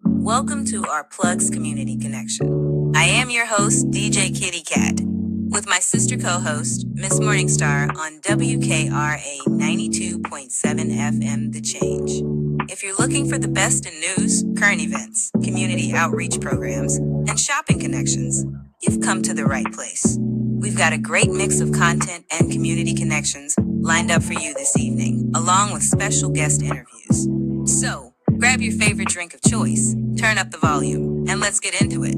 Welcome to our Plugs Community Connection. I am your host, DJ Kitty Cat, with my sister co-host, Miss Morningstar on WKRA 92.7 FM The Change. If you're looking for the best in news, current events, community outreach programs, and shopping connections, you've come to the right place. We've got a great mix of content and community connections lined up for you this evening, along with special guest interviews. So, grab your favorite drink of choice, turn up the volume, and let's get into it.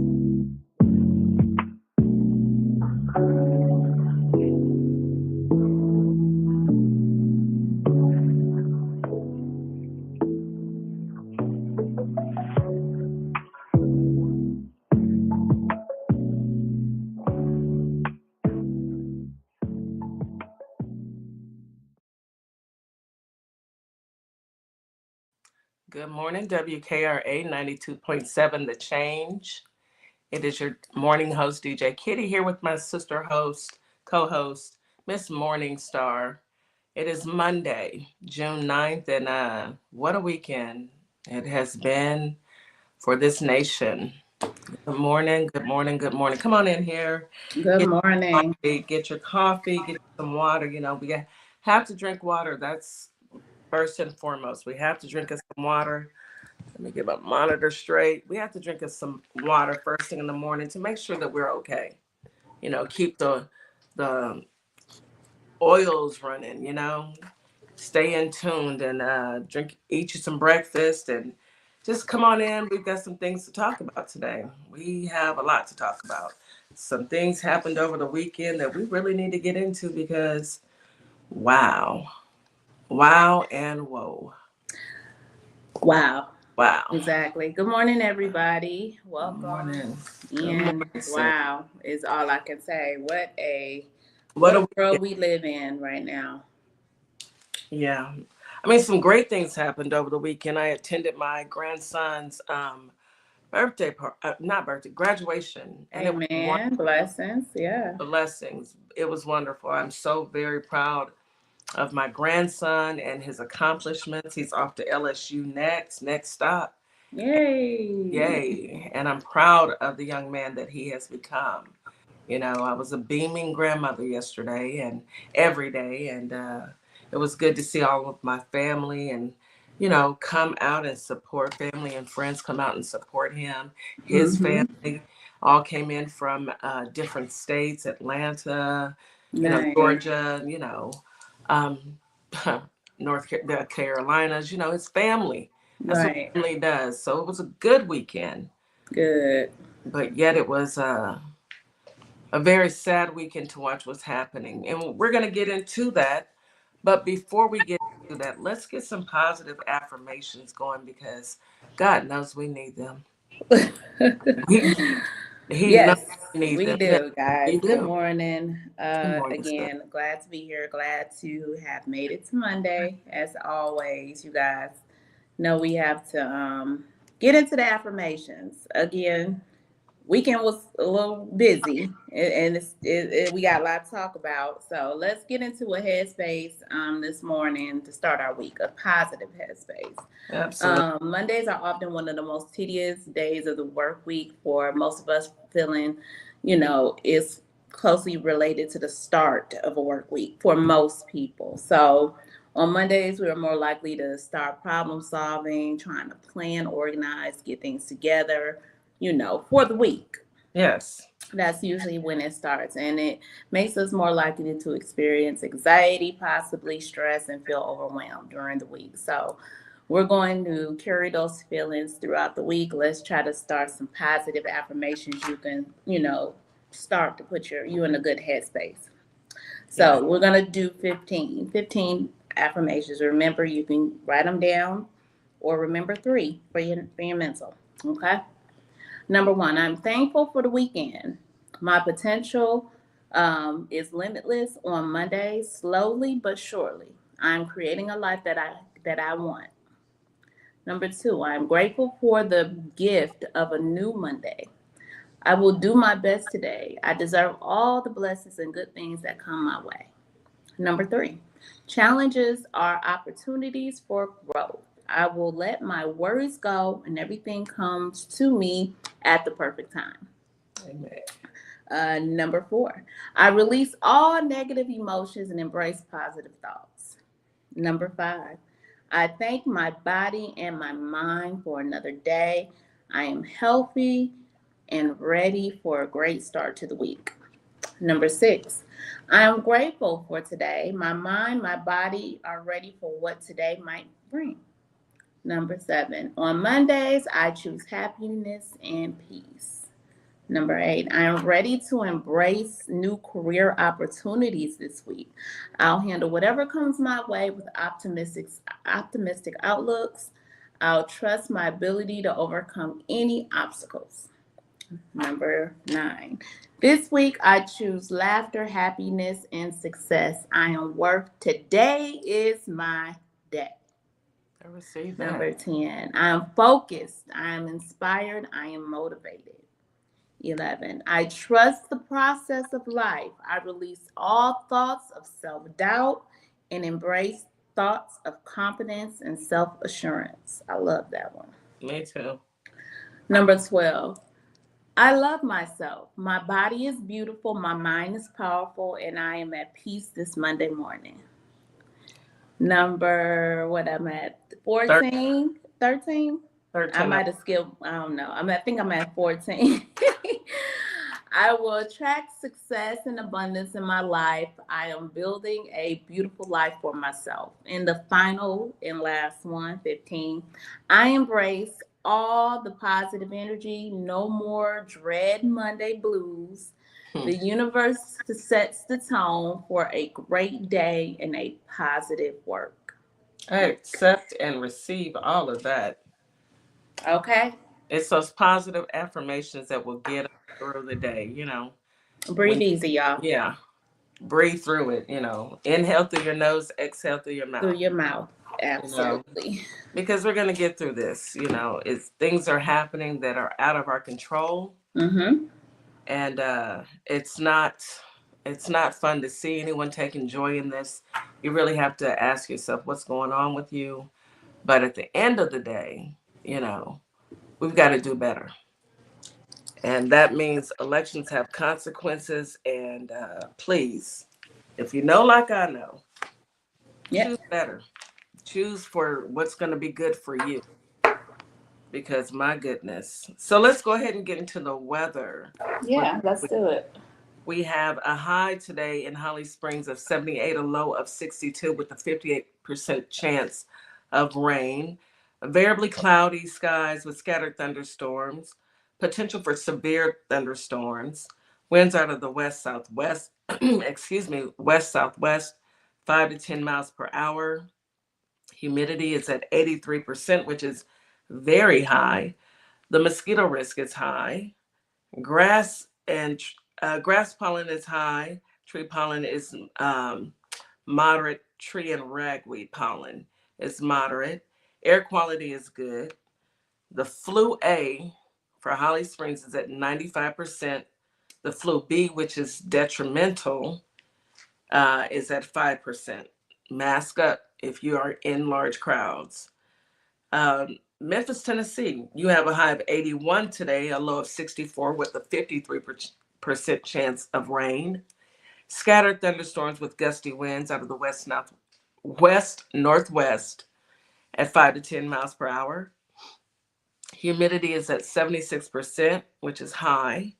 Good morning, WKRA 92.7 The Change. It is your morning host, DJ Kitty, here with my sister host, co-host, Miss Morningstar. It is Monday, June 9th, and what a weekend it has been for this nation. Good morning, good morning, good morning. Come on in here. Good morning. Get your coffee, get some water. We have to drink water. That's first and foremost. We have to drink us some water. Let me get my monitor straight. We have to drink us some water first thing in the morning to make sure that we're okay. Keep the oils running, stay in tuned and eat you some breakfast and just come on in. We've got some things to talk about today. We have a lot to talk about. Some things happened over the weekend that we really need to get into because wow and whoa. Wow. Wow. Exactly. Good morning, everybody. Welcome. Good morning. And wow is all I can say. What a world we live in right now. Yeah. I mean, some great things happened over the weekend. I attended my grandson's graduation. And amen. Blessings. Yeah. Blessings. It was wonderful. I'm so very proud of my grandson and his accomplishments. He's off to LSU next stop. Yay. And I'm proud of the young man that he has become. I was a beaming grandmother yesterday and every day. And it was good to see all of my family and, come out and support family and friends, come out and support him. His family all came in from different states, Atlanta, Georgia, North Carolinas, his family. That's what family does. So it was a good weekend. Good. But yet it was a very sad weekend to watch what's happening. And we're going to get into that. But before we get into that, let's get some positive affirmations going because God knows we need them. Yes, we them. do, guys. Good morning. Good morning. Again, glad to be here. Glad to have made it to Monday. As always, you guys know we have to get into the affirmations. Again, weekend was a little busy and we got a lot to talk about. So let's get into a headspace this morning to start our week, a positive headspace. Absolutely. Mondays are often one of the most tedious days of the work week for most of us, feeling, is closely related to the start of a work week for most people. So on Mondays, we are more likely to start problem solving, trying to plan, organize, get things together, for the week. Yes. That's usually when it starts. And it makes us more likely to experience anxiety, possibly stress, and feel overwhelmed during the week. So we're going to carry those feelings throughout the week. Let's try to start some positive affirmations you can, start to put you in a good headspace. So we're going to do 15 affirmations. Remember, you can write them down or remember 3 for your mental. Okay. Number 1, I'm thankful for the weekend. My potential is limitless on Mondays, slowly but surely. I'm creating a life that I want. Number 2, I'm grateful for the gift of a new Monday. I will do my best today. I deserve all the blessings and good things that come my way. Number 3, Challenges are opportunities for growth. I will let my worries go and everything comes to me at the perfect time. Amen. Number 4, I release all negative emotions and embrace positive thoughts. Number 5, I thank my body and my mind for another day. I am healthy and ready for a great start to the week. Number 6, I am grateful for today. My mind, my body are ready for what today might bring. Number 7, on Mondays, I choose happiness and peace. Number 8, I am ready to embrace new career opportunities this week. I'll handle whatever comes my way with optimistic outlooks. I'll trust my ability to overcome any obstacles. Number 9, this week I choose laughter, happiness, and success. I am worth. Today is my day. I received that. Number 10, I am focused. I am inspired. I am motivated. 11, I trust the process of life. I release all thoughts of self doubt and embrace thoughts of confidence and self assurance. I love that one. Me too. Number 12, I love myself. My body is beautiful, my mind is powerful, and I am at peace this Monday morning. Number, what I'm at, 14, 13? I 13. might have skipped, I don't know. I think I'm at 14. I will attract success and abundance in my life. I am building a beautiful life for myself. And the final and last one, 15, I embrace all the positive energy. No more dread Monday blues. The universe sets the tone for a great day and a positive work. I accept and receive all of that. Okay? It's those positive affirmations that will get us through the day, Breathe When easy, y'all. yeah, breathe through it, Inhale through your nose, exhale through your Through mouth, your mouth. you know. Absolutely. Because we're gonna get through this, It's things are happening that are out of our control, Mm-hmm. and it's not fun to see anyone taking joy in this. You really have to ask yourself what's going on with you. But at the end of the day, we've got to do better. And that means elections have consequences. And please, if you know, like I know, choose Yep. better. Choose for what's going to be good for you. Because my goodness. So let's go ahead and get into the weather. For Yeah, let's do it. We have a high today in Holly Springs of 78, a low of 62 with a 58% chance of rain. Variably cloudy skies with scattered thunderstorms. Potential for severe thunderstorms. Winds out of the west southwest, west southwest, 5 to 10 miles per hour. Humidity is at 83%, which is very high. The mosquito risk is high. Grass and grass pollen is high. Tree pollen is moderate. Tree and ragweed pollen is moderate. Air quality is good. The flu A for Holly Springs is at 95%. The flu B, which is detrimental, is at 5%. Mask up if you are in large crowds. Memphis, Tennessee, you have a high of 81 today, a low of 64 with a 53% chance of rain. Scattered thunderstorms with gusty winds out of the west northwest at 5 to 10 miles per hour. Humidity is at 76%, which is high.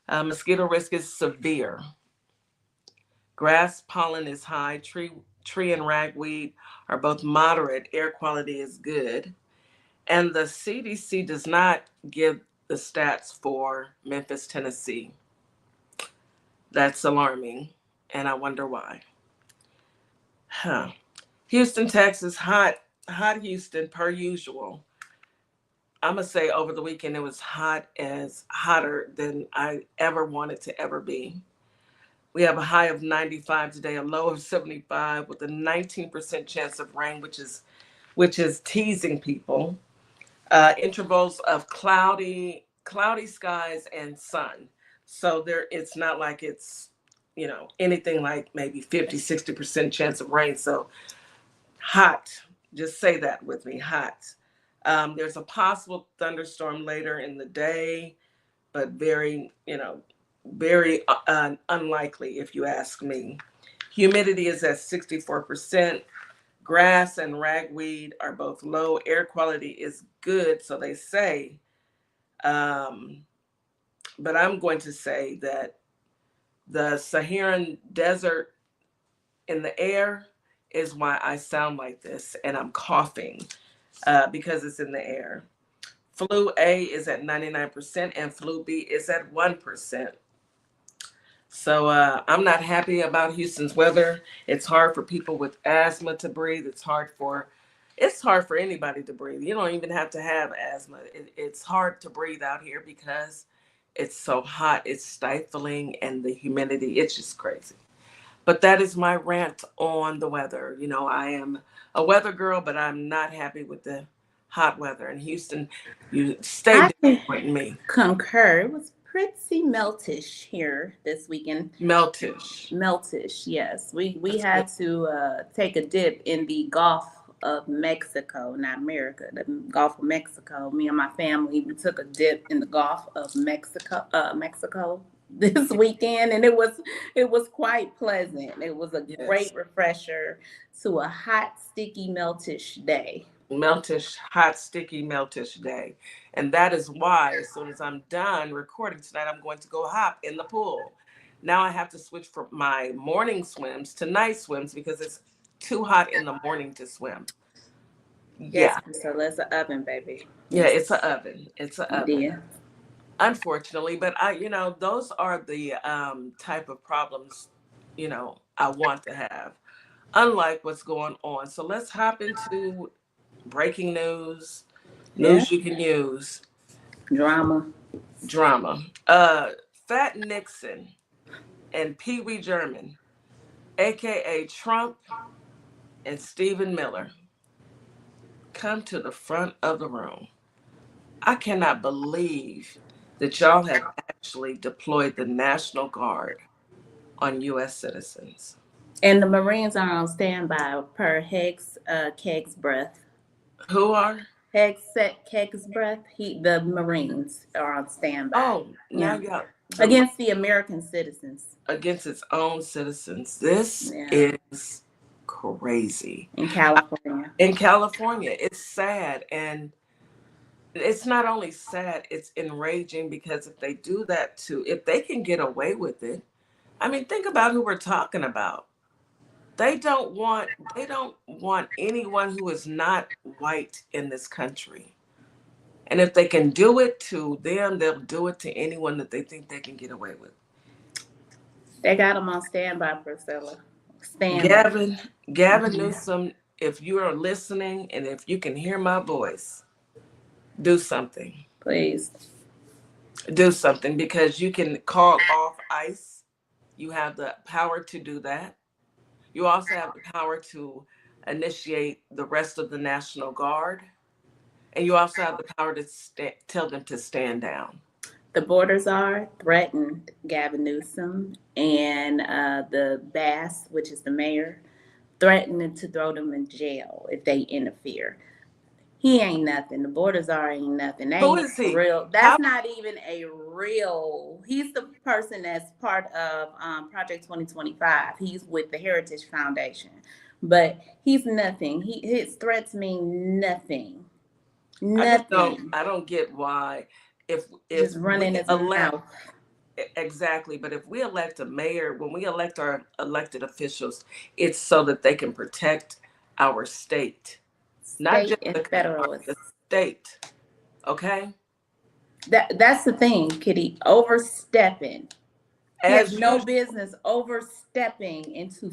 Mosquito risk is severe. Grass pollen is high. Tree and ragweed are both moderate. Air quality is good. And the CDC does not give the stats for Memphis, Tennessee. That's alarming, and I wonder why. Huh. Houston, Texas, hot Houston, per usual. I'm going to say over the weekend it was hotter than I ever wanted to ever be. We have a high of 95 today, a low of 75 with a 19% chance of rain, which is teasing people. Intervals of cloudy skies and sun. So it's not like it's anything like maybe 50-60% chance of rain. So hot. Just say that with me, hot. There's a possible thunderstorm later in the day, but very unlikely if you ask me. Humidity is at 64%. Grass and ragweed are both low. Air quality is good, so they say. Um, but I'm going to say that the Saharan desert in the air is why I sound like this, and I'm coughing because it's in the air. Flu A is at 99%, and flu B is at 1%. So I'm not happy about Houston's weather. It's hard for people with asthma to breathe. It's hard for anybody to breathe. You don't even have to have asthma. It's hard to breathe out here because it's so hot. It's stifling, and the humidity. It's just crazy. But that is my rant on the weather. I am a weather girl, but I'm not happy with the hot weather in Houston. You stay I disappointing me. concur. It was pretty meltish here this weekend. Meltish. Meltish, yes. We That's had good. to take a dip in the Gulf of Mexico, not America, the Gulf of Mexico. Me and my family, we took a dip in the Gulf of Mexico this weekend, and it was quite pleasant. It was a Yes. great refresher to a hot, sticky, meltish day. Meltish, hot, sticky, meltish day. And that is why, as soon as I'm done recording tonight, I'm going to go hop in the pool. Now I have to switch from my morning swims to night swims because it's too hot in the morning to swim. Yes, Yeah. so that's an oven, baby. Yeah, Yes, it's an oven. It's an oven. dear. Unfortunately, but those are the type of problems, I want to have, unlike what's going on. So let's hop into breaking news, Yeah, news you can use, drama. drama. Fat Nixon and Pee Wee German, aka Trump and Stephen Miller, come to the front of the room. I cannot believe that y'all have actually deployed the National Guard on U.S. citizens. And the Marines are on standby per Hex Keg's breath. Who are? Keg's breath. The Marines are on standby. Oh, now Yeah, y'all against the American citizens. against its own citizens. This Yeah, is crazy. in California. In California, it's sad, and it's not only sad, it's enraging because if they can get away with it, I mean, think about who we're talking about. They don't want anyone who is not white in this country. And if they can do it to them, they'll do it to anyone that they think they can get away with. They got them on standby, Priscilla. Standby. Gavin Newsom, if you are listening and if you can hear my voice, do something. Please. Do something because you can call off ICE. You have the power to do that. You also have the power to initiate the rest of the National Guard. And you also have the power to tell them to stand down. The borders are threatened, Gavin Newsom, and the Bass, which is the mayor, threatening to throw them in jail if they interfere. He ain't nothing. The borders are ain't nothing. That Who ain't is he? real. That's not even a real. He's the person that's part of Project 2025. He's with the Heritage Foundation, but he's nothing. His threats mean nothing. Nothing. I don't get why if Just running we his elect mouth. exactly, but if we elect a mayor, when we elect our elected officials, it's so that they can protect our state, not State just and the country, federal. the state. Okay, That's the thing, Kitty. Overstepping. He has as no usual. business overstepping into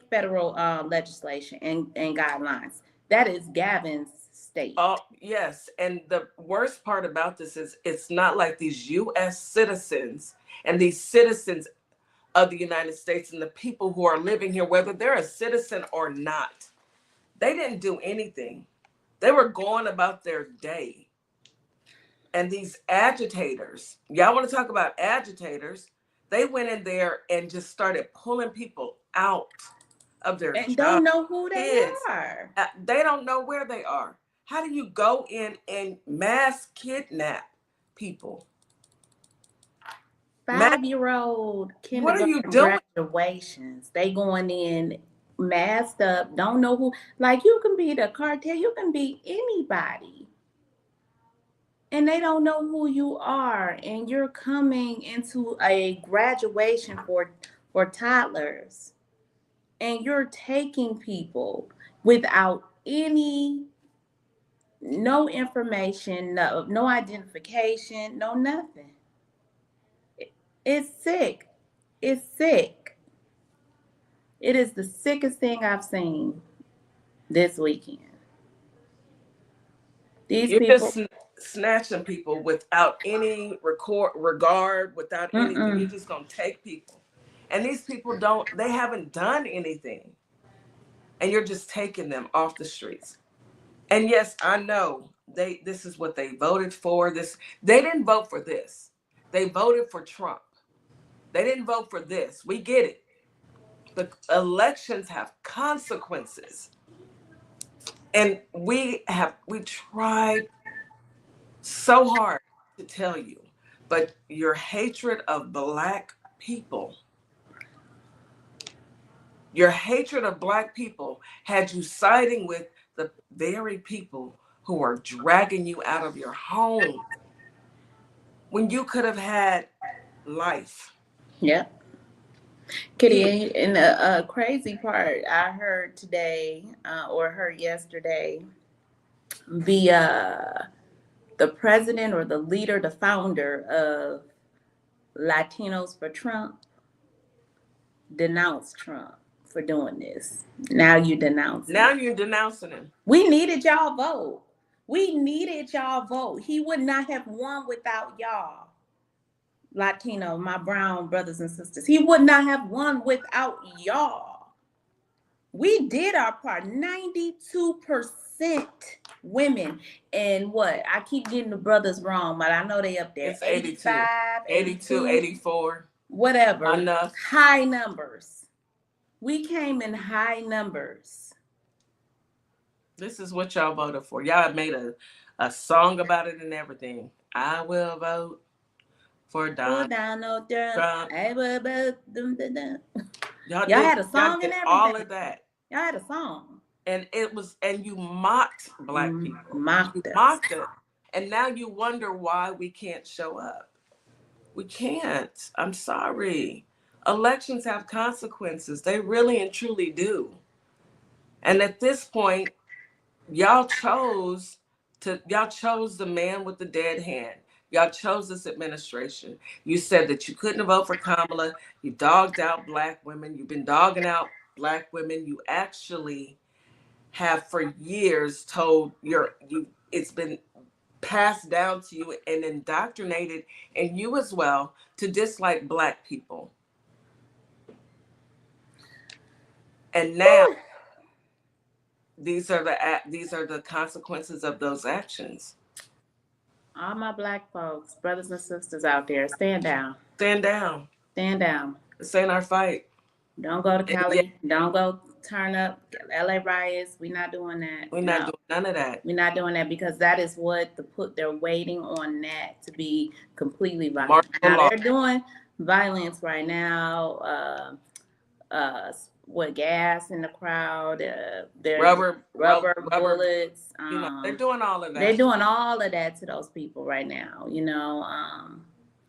federal legislation and guidelines. That is Gavin's state. Oh, yes. And the worst part about this is it's not like these U.S. citizens and these citizens of the United States and the people who are living here, whether they're a citizen or not, they didn't do anything. They were going about their day. And these agitators, y'all want to talk about agitators? They went in there and just started pulling people out of their And jobs. don't know who they Kids, are. they don't know where they are. How do you go in and mass kidnap people? 5-year-old What are you kindergarten doing? graduations. They going in masked up, don't know who. Like, you can be the cartel, you can be anybody. And they don't know who you are. And you're coming into a graduation for toddlers. And you're taking people without no information, no identification, no nothing. It's sick. It's sick. It is the sickest thing I've seen this weekend. These You're people, just snatching people without any regard, without anything. You're just gonna take people, and these people they haven't done anything, and you're just taking them off the streets. And yes, I know this is what they voted for. They didn't vote for this. They voted for Trump. They didn't vote for this. We get it. The elections have consequences. And we tried so hard to tell you, but your hatred of Black people, had you siding with the very people who are dragging you out of your home when you could have had life. yeah. Kitty, and the crazy part I heard today, or heard yesterday, the president or the leader, the founder of Latinos for Trump, denounced Trump for doing this. Now you denounce him. Now you're denouncing him. We needed y'all vote. We needed y'all vote. He would not have won without y'all. Latino, my brown brothers and sisters. He would not have won without y'all. We did our part. 92% women. And what? I keep getting the brothers wrong, but I know they up there. It's 85, 82, 84. Whatever. Enough. High numbers. We came in high numbers. This is what y'all voted for. Y'all made a song about it and everything. I will vote for Donald Trump. Y'all had a song and everything. All of that. Y'all had a song. And you mocked Black people. Mocked us. And now you wonder why we can't show up. We can't. I'm sorry. Elections have consequences. They really and truly do. And at this point, y'all chose the man with the dead hand. Y'all chose this administration. You said that you couldn't vote for Kamala. You dogged out Black women. You've been dogging out Black women. You actually have for years told it's been passed down to you and indoctrinated, and you as well, to dislike Black people. And now these are the consequences of those actions. All my Black folks, brothers and sisters out there, stand down. Stand down. Stand down. This ain't our fight. Don't go to Cali. Don't go turn up LA riots. We're not doing that. We're not doing none of that. We're not doing that, because that is what they're waiting on that to be completely violent. Now they're doing violence right now. With gas in the crowd, rubber bullets. They're doing all of that. They're doing all of that to those people right now.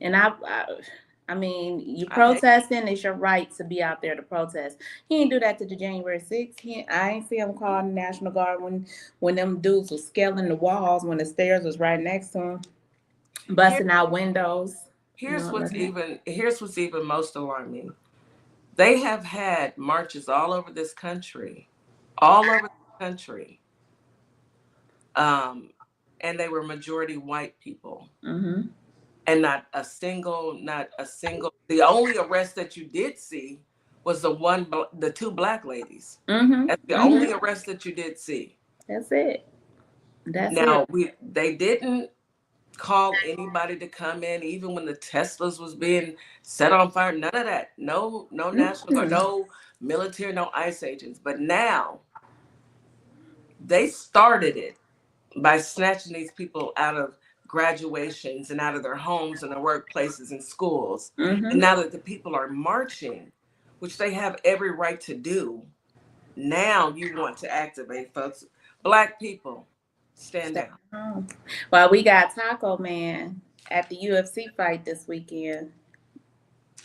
And I mean, you protesting, it's your right to be out there to protest. He didn't do that to the January 6th. I ain't see him call the National Guard when them dudes was scaling the walls when the stairs was right next to him, busting out windows. Here's what's even most alarming. They have had marches all over this country, and they were majority white people. Mm-hmm. And not a single. The only arrest that you did see was the two Black ladies. Mm-hmm. That's the only arrest that you did see. That's it. They didn't call anybody to come in, even when the Teslas was being set on fire. None of that. No, no National Guard, no military, no ICE agents. But now they started it by snatching these people out of graduations and out of their homes and their workplaces and schools. And now that the people are marching, which they have every right to do, now you want to activate folks. Black people, stand down. Well, we got Taco Man at the UFC fight this weekend.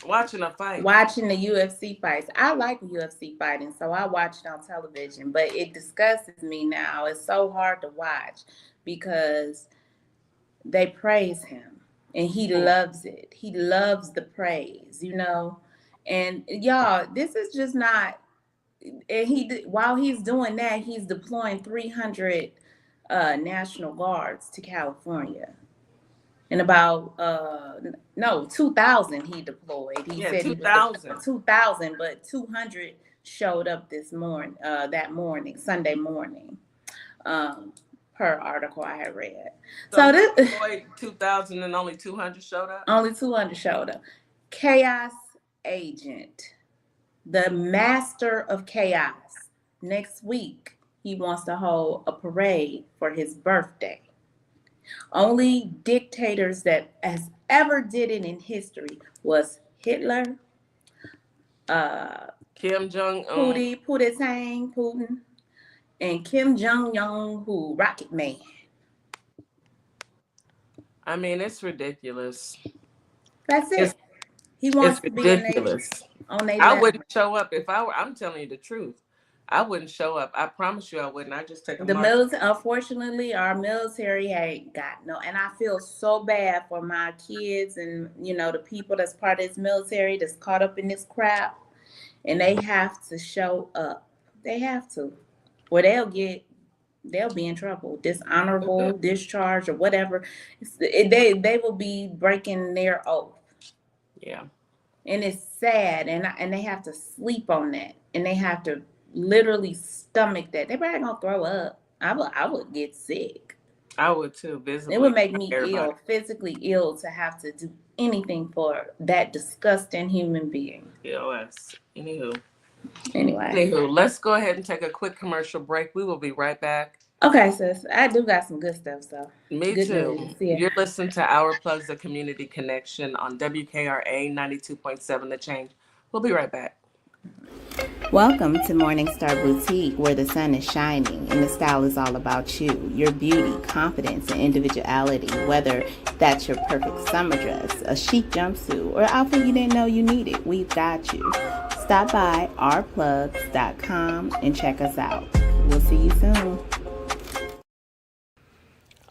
Watching a fight. Watching the UFC fights. I like UFC fighting, so I watch it on television, but it disgusts me now. It's so hard to watch because they praise him and he loves it. He loves the praise, you know. And y'all, this is just not, and while he's doing that, he's deploying 300 National Guards to California. And about 2,000 he deployed. He said 2,000. 2,000, but 200 showed up this morning, Sunday morning, per article I had read. So this deployed 2,000 and only 200 showed up. Only 200 showed up. Chaos agent, the master of chaos. Next week he wants to hold a parade for his birthday. Only dictators that has ever did it in history was Hitler, Kim Jong-un, Putin, and Kim Jong-un, who Rocket Man. I mean, it's ridiculous. That's it. He wants to be ridiculous. I wouldn't show up if I were. I'm telling you the truth. I wouldn't show up. I promise you I wouldn't. I just take a military. Unfortunately, our military ain't got no. And I feel so bad for my kids and, you know, the people that's part of this military that's caught up in this crap. And they have to show up. They have to. Or they'll be in trouble. Dishonorable discharge or whatever. They will be breaking their oath. Yeah. And it's sad. And they have to sleep on that. And they have to literally stomach that. They probably gonna throw up. I would get sick. I would too. Visibly, it would make me ill, physically ill, to have to do anything for that disgusting human being. POS. Anyway, let's go ahead and take a quick commercial break. We will be right back. Okay, sis. I do got some good stuff, so. Me good too. Yeah. You're listening to Our Plugs, the Community Connection on WKRA 92.7 The Change. We'll be right back. Welcome to Morningstar Boutique, where the sun is shining and the style is all about you, your beauty, confidence, and individuality. Whether that's your perfect summer dress, a chic jumpsuit, or outfit you didn't know you needed, we've got you. Stop by ourplugs.com and check us out. We'll see you soon.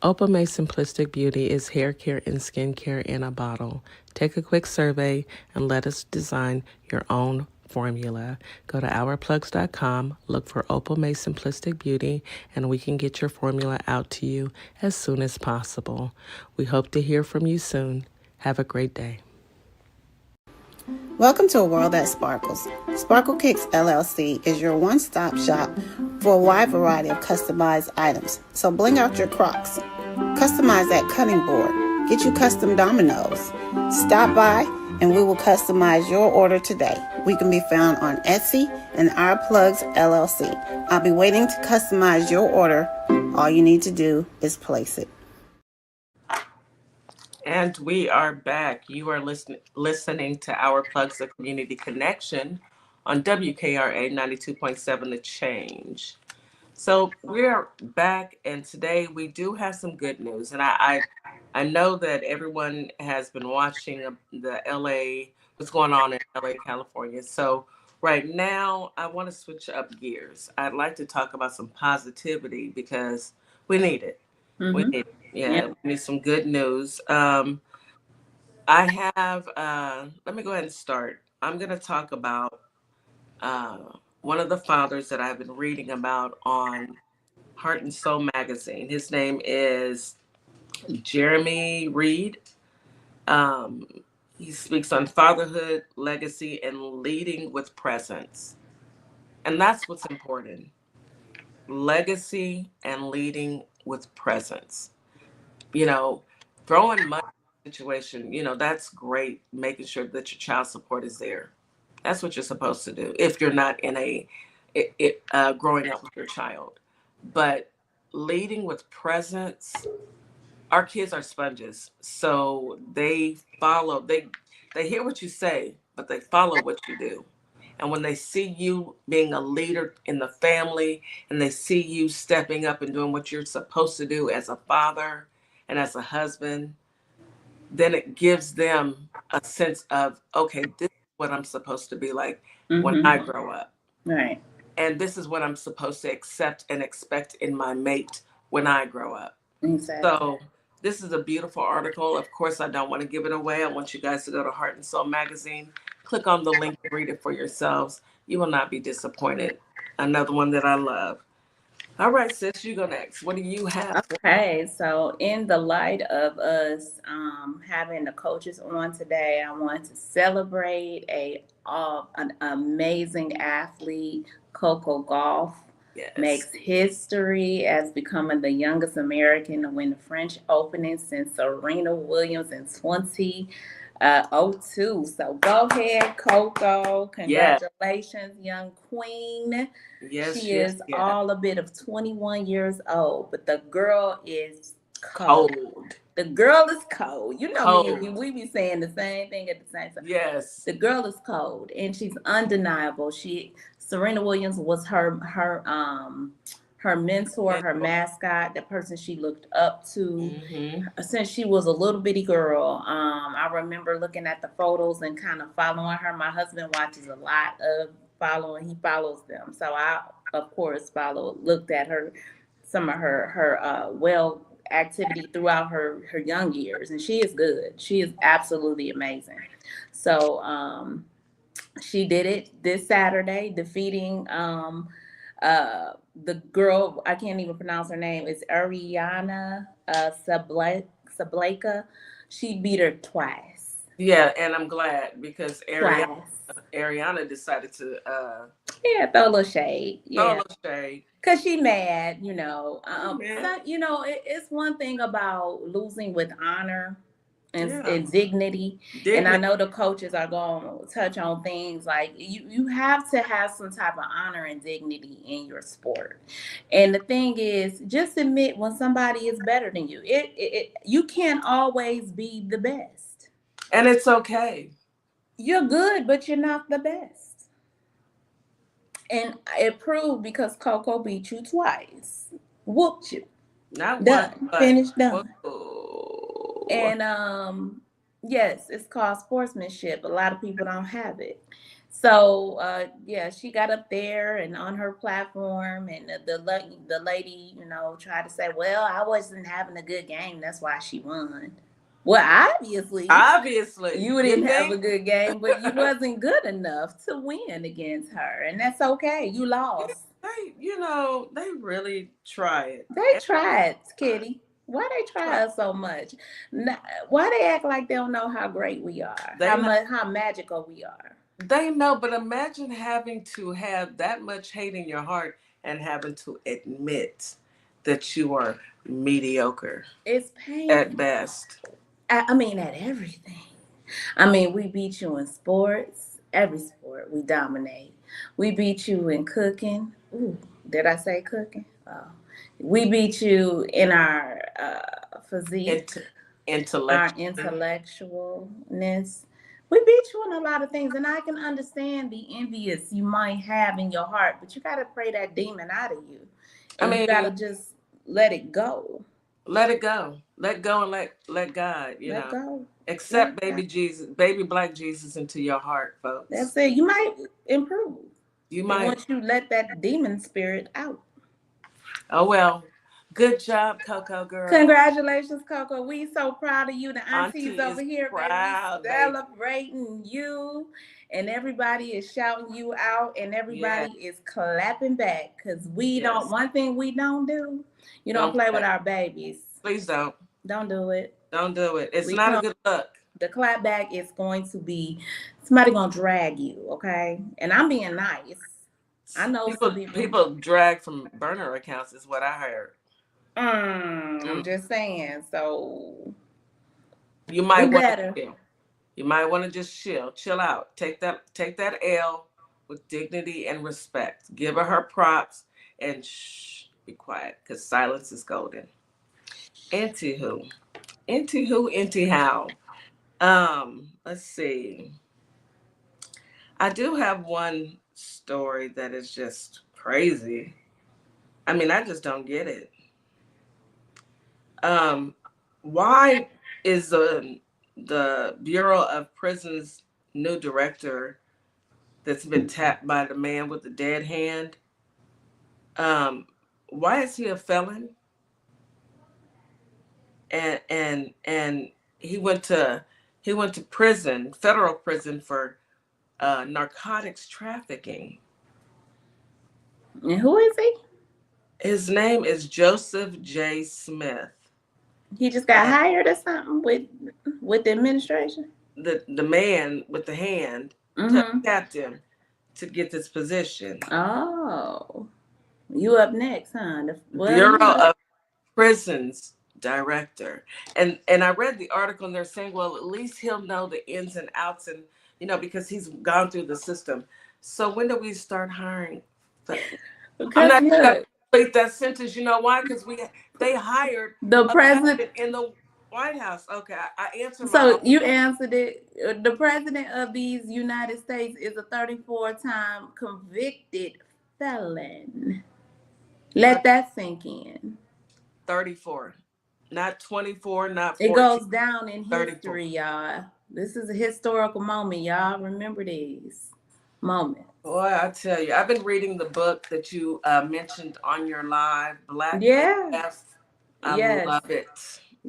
Opal May Simplistic Beauty is hair care and skincare in a bottle. Take a quick survey and let us design your own formula. Go to ourplugs.com, look for Opal May Simplistic Beauty, and we can get your formula out to you as soon as possible. We hope to hear from you soon. Have a great day. Welcome to a world that sparkles. Sparkle Kicks LLC is your one-stop shop for a wide variety of customized items. So bling out your Crocs, customize that cutting board, get you custom dominoes. Stop by and we will customize your order today. We can be found on Etsy and Our Plugs LLC. I'll be waiting to customize your order. All you need to do is place it. And we are back. You are listening to Our Plugs, the Community Connection on WKRA 92.7 The Change. So we're back, and today we do have some good news. And I know that everyone has been watching the LA, what's going on in LA, California. So right now, I want to switch up gears. I'd like to talk about some positivity because we need it. Mm-hmm. We need it. Yeah, we need some good news. I have, let me go ahead and start. I'm going to talk about one of the fathers that I've been reading about on Heart and Soul magazine. His name is Jeremy Reed. He speaks on fatherhood, legacy, and leading with presence. And that's what's important. Legacy and leading with presence. You know, Throwing money situation, that's great. Making sure that your child support is there. That's what you're supposed to do if you're not in growing up with your child. But leading with presence, our kids are sponges, so they follow. They hear what you say, but they follow what you do. And when they see you being a leader in the family, and they see you stepping up and doing what you're supposed to do as a father and as a husband, then it gives them a sense of, okay, this is what I'm supposed to be like when I grow up. Right. And this is what I'm supposed to accept and expect in my mate when I grow up. Exactly. So this is a beautiful article. Of course, I don't want to give it away. I want you guys to go to Heart and Soul magazine, click on the link and read it for yourselves. You will not be disappointed. Another one that I love. All right, sis, you go next. What do you have? Okay, so in the light of us having the coaches on today, I want to celebrate an amazing athlete, Coco Gauff. Yes. Makes history as becoming the youngest American to win the French Open since Serena Williams in 2002. So go ahead, Coco. Congratulations, young queen. Yes, she is all a bit of 21 years old, but the girl is cold. The girl is cold. You know cold. Me and you, we be saying the same thing at the same time. Yes. The girl is cold, and she's undeniable. Serena Williams was her mentor, her mascot, the person she looked up to since she was a little bitty girl. I remember looking at the photos and kind of following her. My husband watches a lot of following. He follows them. So I, of course, looked at some of her activity throughout her young years. And she is good. She is absolutely amazing. So, she did it this Saturday, defeating the girl. I can't even pronounce her name. It's Ariana Sableka. She beat her twice. Yeah, and I'm glad because Ariana decided to throw a little shade. Throw a little shade. Cause she mad, So, it's one thing about losing with honor. And dignity. And I know the coaches are going to touch on things like you have to have some type of honor and dignity in your sport. And the thing is, just admit when somebody is better than you. You can't always be the best. And it's okay. You're good, but you're not the best. And it proved because Coco beat you twice. Whooped you. Not done. One, but finished done. Whoa. And yes, it's called sportsmanship. A lot of people don't have it. So she got up there and on her platform, and the lady, tried to say, well, I wasn't having a good game, that's why she won. Well, obviously you didn't have a good game, but you wasn't good enough to win against her, and that's okay. You lost. They really tried. They tried, Kitty. Why they try us so much? Why they act like they don't know how great we are, how magical we are? They know, but imagine having to have that much hate in your heart and having to admit that you are mediocre. It's painful. At best. I mean, at everything. I mean, we beat you in sports. Every sport, we dominate. We beat you in cooking. Ooh, did I say cooking? Oh. We beat you in our physique, our intellectualness. We beat you in a lot of things, and I can understand the envious you might have in your heart, but you got to pray that demon out of you. You got to just let it go. Let it go. Let go and let God, let go. Accept baby black Jesus into your heart, folks. That's it. You might improve. You might. Once you let that demon spirit out. Oh, well. Good job, Coco girl. Congratulations, Coco. We so proud of you. The aunties over here, baby, celebrating you. And everybody is shouting you out, and everybody is clapping back. Because one thing we don't do, you don't play with our babies. Please don't. Don't do it. Don't do it. It's not a good look. The clap back is going to be somebody going to drag you, okay? And I'm being nice. I know people drag from burner accounts is what I heard. I'm just saying. So You might Do want better. to chill. You might want to just chill out. Take that L with dignity and respect. Give her props and shh, be quiet, because silence is golden. Anywho, anyhow. Let's see. I do have one story that is just crazy. I mean, I just don't get it. Um, why is the Bureau of Prisons new director that's been tapped by the man with the dead hand? Um, why is he a felon? And he went to prison, federal prison for narcotics trafficking. And who is he? His name is Joseph J. Smith. He just got And hired or something with the administration? the man with the hand tapped him to get this position. Oh, you up next, huh? Bureau of Prisons director. And I read the article and they're saying, well, at least he'll know the ins and outs, and because he's gone through the system. So when do we start hiring? I'm not going to complete that sentence. You know why? Because they hired the president in the White House. Okay, I answered so you answered it. The president of these United States is a 34-time convicted felon. Let that sink in. 34, not 24, not 14. It goes down in 34. history, y'all. This is a historical moment, y'all. Remember these moments. Boy, I tell you, I've been reading the book that you mentioned on your live, Black AF. I love it.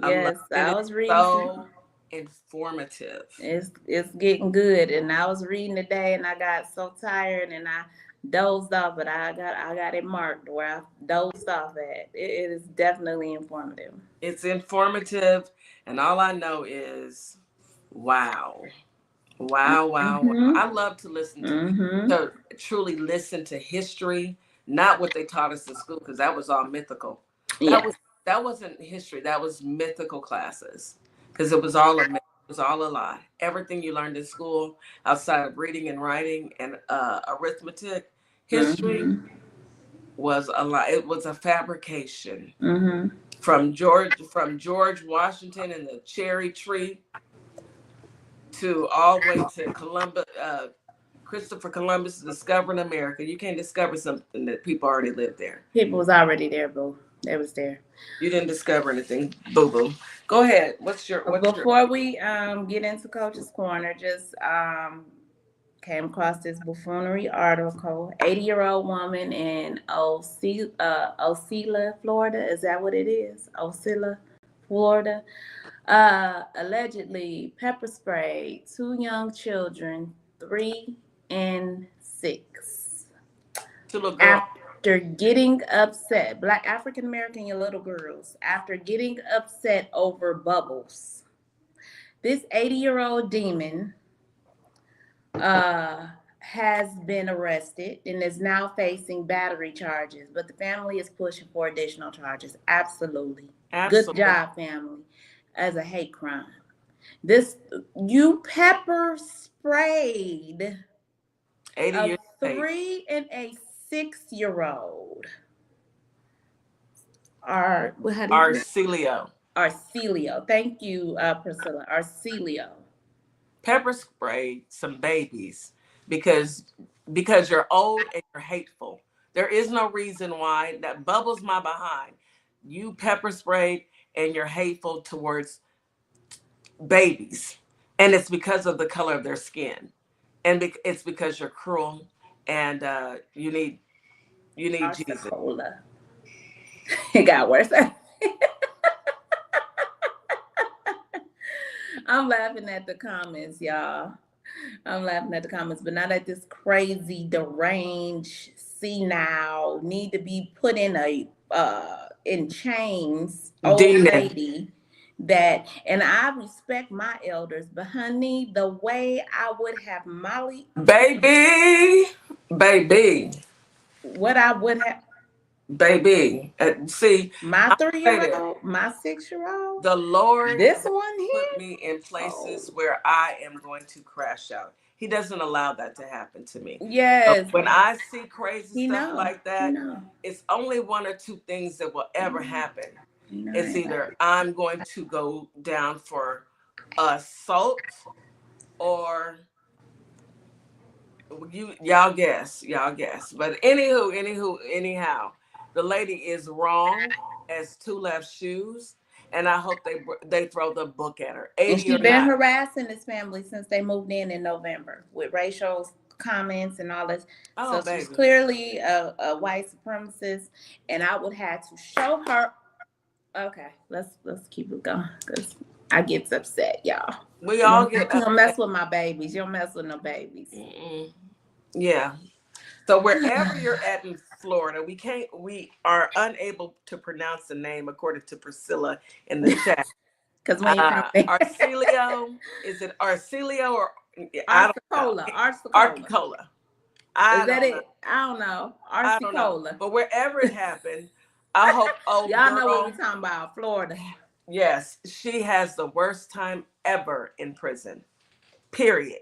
Yes, I was reading. So informative. It's getting good, and I was reading today, and I got so tired, and I dozed off, but I got it marked where I dozed off at. It is definitely informative. It's informative, and all I know is, wow. I love to listen to truly listen to history, not what they taught us in school, because that was all mythical. That wasn't history. That was mythical classes, because it was all a lie. Everything you learned in school, outside of reading and writing and arithmetic, history was a lie. It was a fabrication. From George Washington and the cherry tree to all the way to Columbus, Christopher Columbus discovering America. You can't discover something that people already lived there. People was already there, boo. They was there. You didn't discover anything, boo boo. Go ahead. Before we get into Coach's Corner, just came across this buffoonery article. 80-year-old woman in Ocala, Florida. Is that what it is? Ocala, Florida. Allegedly pepper sprayed 2 young children, 3 and 6. 2 little girls. After getting upset, Black African American little girls, after getting upset over bubbles. This 80-year-old demon has been arrested and is now facing battery charges, but the family is pushing for additional charges. Absolutely. Good job, family. As a hate crime. You pepper sprayed a 3 and a 6-year-old. Arcelio. Thank you, Priscilla. Arcelio. Pepper sprayed some babies because you're old and you're hateful. There is no reason why. That bubbles my behind. You pepper sprayed and you're hateful towards babies, and it's because of the color of their skin, and it's because you're cruel, and you need Jesus. It got worse. I'm laughing at the comments, y'all. I'm laughing at the comments, but not at this crazy, deranged, senile, need to be put in in chains old lady that, and I respect my elders, but honey, the way I would have baby, what I would have, baby. See, My I'm say this. 3-year-old, my 6-year-old, The Lord this doesn't one put here. me in places Oh, where I am going to crash out. He doesn't allow that to happen to me. So yes, when I see crazy he stuff know. like He that, know. it's only one or two things that will He ever know. happen. He know It's that, either baby. I'm going to go down for assault, or y'all guess. But anyhow, the lady is wrong as two left shoes, and I hope they throw the book at her, And 80 she or been not. harassing this family since they moved in November with racial comments and all this. Oh, So she's baby. clearly a white supremacist, and I would have to show her. Okay, let's keep it going because I get upset, y'all. We You all don't, you get don't upset. mess with my babies. You don't mess with no babies. Mm-mm. Yeah. So wherever you're at in Florida, we are unable to pronounce the name according to Priscilla in the chat. Because we ain't from there. Arcelio, is it Arcelio or I don't know. Arsicola. Arsicola. Arcola. Is I that don't know. it? I don't know. I don't know. Arsicola. But wherever it happened, I hope old Y'all know what we're girl, talking about. Florida. yes, she has the worst time ever in prison. Period.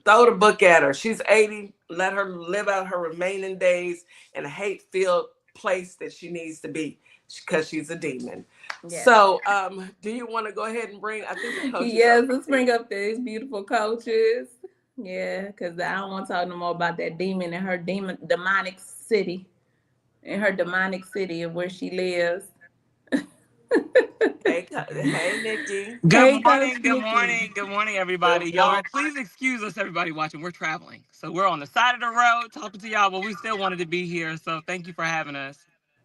Throw the book at her. She's 80. Let her live out her remaining days in a hate-filled place that she needs to be, because she's a demon. Yes. So, do you want to go ahead and bring? I think the coaches are Yes, let's bring up these beautiful coaches. Yeah, because I don't want to talk no more about that demon in her demonic city. In her demonic city of where she lives. Hey, Nikki. Good Hey, Coach morning, good Nikki. morning, good morning, Good everybody. Y'all, morning. please excuse us, everybody watching. We're traveling. So we're on the side of the road talking to y'all, but we still wanted to be here. So thank you for having us.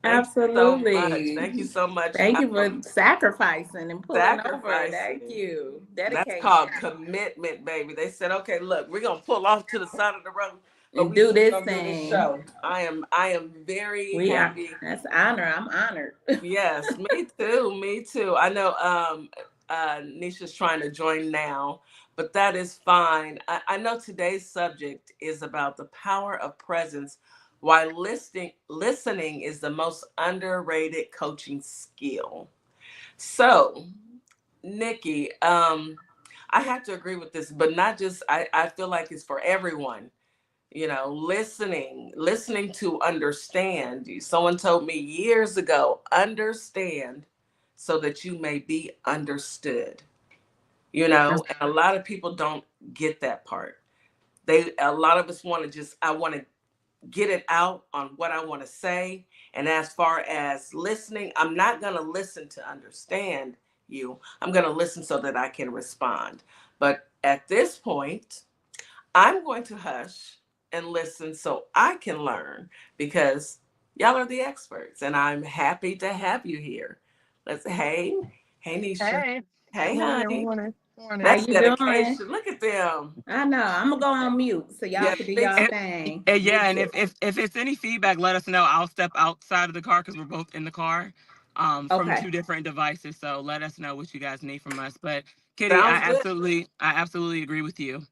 Thank you so much. Absolutely. Thank you so much. Thank you for sacrificing and pulling over. Thank Sacrificing. you. That's Dedication. called commitment, baby. They said, okay, look, we're gonna pull off to the side of the road, but And we do still this gonna do this thing. show. I am very We are. happy. That's honor. I'm honored. Yes, me too. Me too. I know Nisha's trying to join now, but that is fine. I know today's subject is about the power of presence, why listening is the most underrated coaching skill. So, Nikki, I have to agree with this, but not just I feel like it's for everyone. Listening to understand. Someone told me years ago, understand so that you may be understood. And a lot of people don't get that part. A lot of us want to I want to get it out on what I want to say. And as far as listening, I'm not going to listen to understand you. I'm going to listen so that I can respond. But at this point, I'm going to hush and listen so I can learn, because y'all are the experts and I'm happy to have you here. Hey Nisha. Hey, Hey morning, honey. morning, morning. How That's you doing? dedication. Look at them. I know. I'm gonna go on mute so y'all Yeah, can do me y'all too. And, thing. and Me yeah, and too. if it's any feedback, let us know. I'll step outside of the car because we're both in the car, from Okay. two different devices. So let us know what you guys need from us. But Kitty, Sounds good. I absolutely agree with you.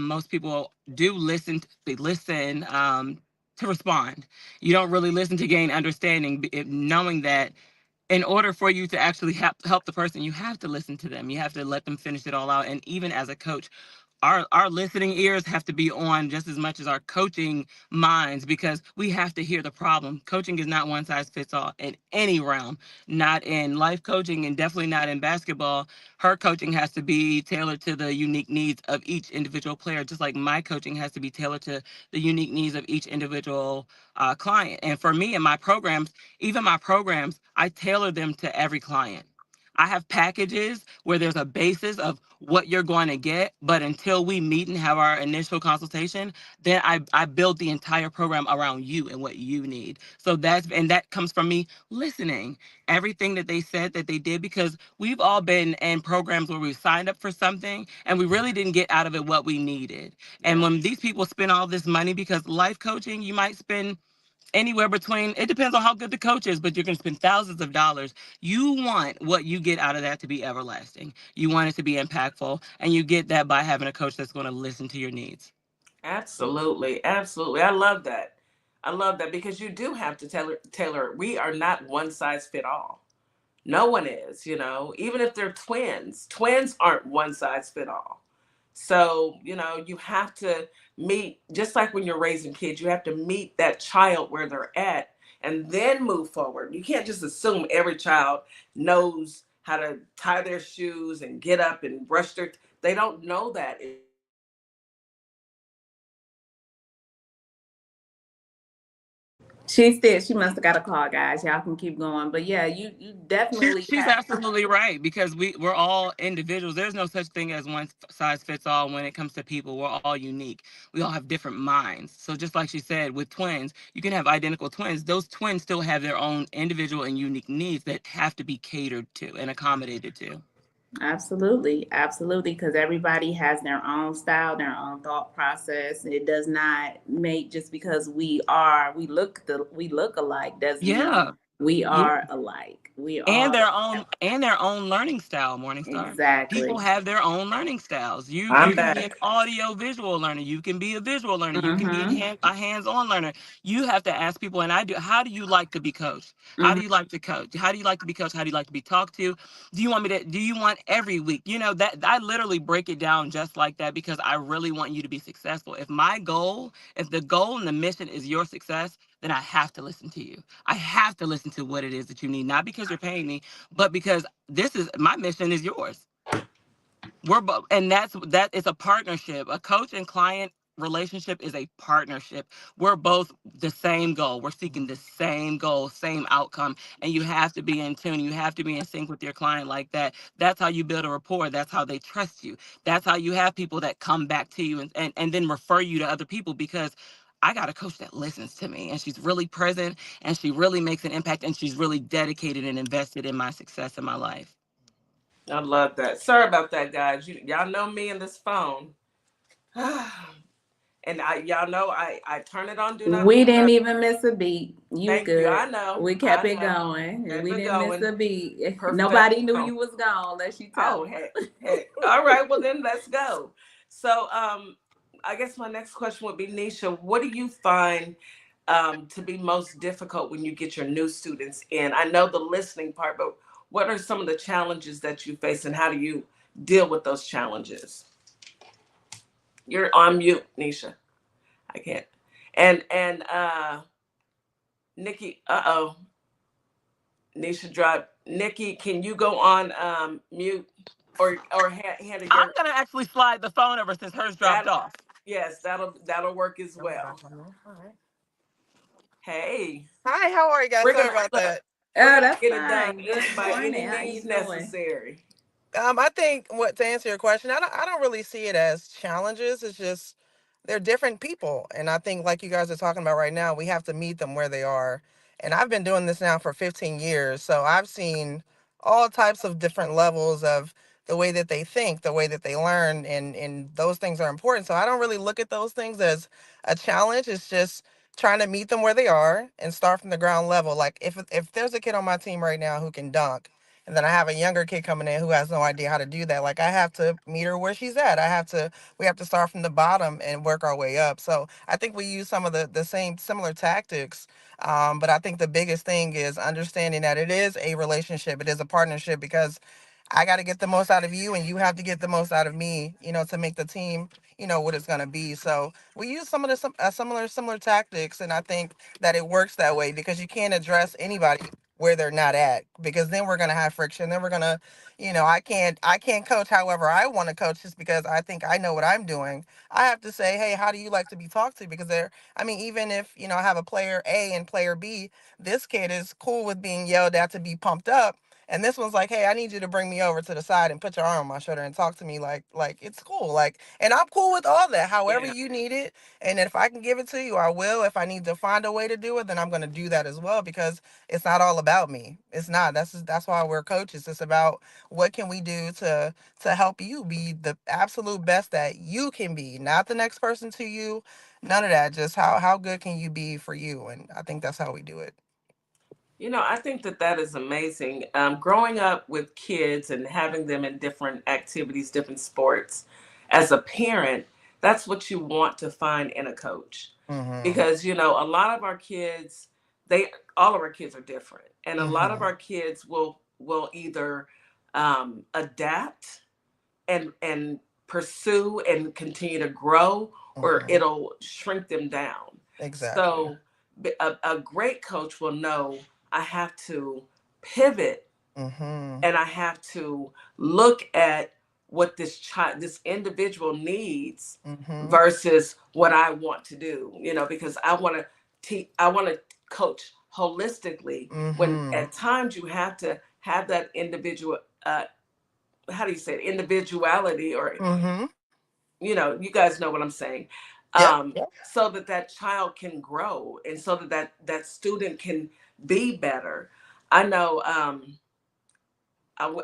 Most people do listen. They listen to respond. You don't really listen to gain understanding, knowing that in order for you to actually help the person, you have to listen to them. You have to let them finish it all out. And even as a coach, our listening ears have to be on just as much as our coaching minds, because we have to hear the problem. Coaching is not one size fits all in any realm, not in life coaching and definitely not in basketball. Her coaching has to be tailored to the unique needs of each individual player, just like my coaching has to be tailored to the unique needs of each individual client. And for me and my programs, even my programs, I tailor them to every client. I have packages where there's a basis of what you're going to get, but until we meet and have our initial consultation, then I build the entire program around you and what you need. So that comes from me listening everything that they said that they did, because we've all been in programs where we signed up for something and we really didn't get out of it what we needed. And Yeah. when these people spend all this money, because life coaching, you might spend anywhere between, it depends on how good the coach is, but you're going to spend thousands of dollars. You want what you get out of that to be everlasting. You want it to be impactful, and you get that by having a coach that's going to listen to your needs. Absolutely. Absolutely. I love that. I love that because you do have to tailor. We are not one size fit all. No one is, even if they're twins. Twins aren't one size fit all. So, you have to meet, just like when you're raising kids, you have to meet that child where they're at and then move forward. You can't just assume every child knows how to tie their shoes and get up and brush their, they don't know that. She must have got a call, guys. Y'all can keep going. But yeah, you definitely She's have. absolutely right because we're all individuals. There's no such thing as one size fits all when it comes to people. We're all unique. We all have different minds. So just like she said, with twins, you can have identical twins. Those twins still have their own individual and unique needs that have to be catered to and accommodated to. Absolutely, absolutely, because everybody has their own style, their own thought process. It does not make just because we look alike doesn't Yeah. mean we Yeah. are alike. We And are their own learning style, Morningstar. People exactly. have their own learning styles. You I'm can be an back. audio visual learner, you can be a visual learner, you can be Mm-hmm. a hands-on learner. You have to ask people, and I do, how do you like to be coached? How Mm-hmm. do you like to coach? How do you like to be coached? How do you like to be talked to? Do you want every week? That I literally break it down just like that because I really want you to be successful. If the goal and the mission is your success, then I have to listen to you. I have to listen to what it is that you need, not because you're paying me, but because this is my mission is yours. And that is a partnership. A coach and client relationship is a partnership. We're both the same goal. We're seeking the same goal, same outcome. And you have to be in tune. You have to be in sync with your client like that. That's how you build a rapport. That's how they trust you. That's how you have people that come back to you and then refer you to other people because I got a coach that listens to me and she's really present and she really makes an impact and she's really dedicated and invested in my success in my life. I love that. Sorry about that, guys. Y'all know me and this phone. And y'all know I turn it on, do not We didn't disturb. even miss a beat. You Thank you. good. I know. We I kept it know. going. Kept We it didn't miss going. a beat. Nobody knew Professional. you was gone unless you Oh, told us. heck. All right, well then let's go. So I guess my next question would be, Nisha, what do you find to be most difficult when you get your new students in? I know the listening part, but what are some of the challenges that you face and how do you deal with those challenges? You're on mute, Nisha. I can't. And Nikki, Nisha dropped. Nikki, can you go on mute or handle I'm your gonna actually slide the phone over since hers dropped that? off. Yes, that'll work as well. Hey, Hi, how are you guys? we're Sorry gonna about look. that. We're Oh, gonna that's get it done fine. Good by morning. any How means you doing? necessary. I think what to answer your question, I don't really see it as challenges. It's just they're different people, and I think like you guys are talking about right now, we have to meet them where they are. And I've been doing this now for 15 years, so I've seen all types of different levels of the way that they think, the way that they learn, and those things are important. So I don't really look at those things as a challenge. It's just trying to meet them where they are and start from the ground level. Like if there's a kid on my team right now who can dunk and then I have a younger kid coming in who has no idea how to do that. Like I have to meet her where she's at. We have to start from the bottom and work our way up. So I think we use some of the same similar tactics. But I think the biggest thing is understanding that it is a relationship. It is a partnership because I got to get the most out of you and you have to get the most out of me, to make the team, what it's going to be. So we use some of the similar tactics. And I think that it works that way because you can't address anybody where they're not at because then we're going to have friction. Then we're going to, I can't coach however I want to coach just because I think I know what I'm doing. I have to say, hey, how do you like to be talked to? Because even if, I have a player A and player B, this kid is cool with being yelled at to be pumped up. And this one's like, hey, I need you to bring me over to the side and put your arm on my shoulder and talk to me like it's cool. And I'm cool with all that, however Yeah. you need it. And if I can give it to you, I will. If I need to find a way to do it, then I'm going to do that as well because it's not all about me. It's not. That's why we're coaches. It's about what can we do to help you be the absolute best that you can be, not the next person to you. None of that. Just how good can you be for you? And I think that's how we do it. I think that is amazing. Growing up with kids and having them in different activities, different sports, as a parent, that's what you want to find in a coach. Mm-hmm. because a lot of our kids, they all of our kids are different, and a lot of Mm-hmm. our kids will either adapt and pursue and continue to grow, or Mm-hmm. it'll shrink them down. Exactly. So a great coach will know, I have to pivot, Mm-hmm. and I have to look at what this individual needs Mm-hmm. versus what I want to do, because I want to I want to coach holistically, when Mm-hmm. at times you have to have that individual, how do you say it, individuality, or Mm-hmm. you guys know what I'm saying, Yep. Yep. so that that child can grow, and so that that student can be better. I know,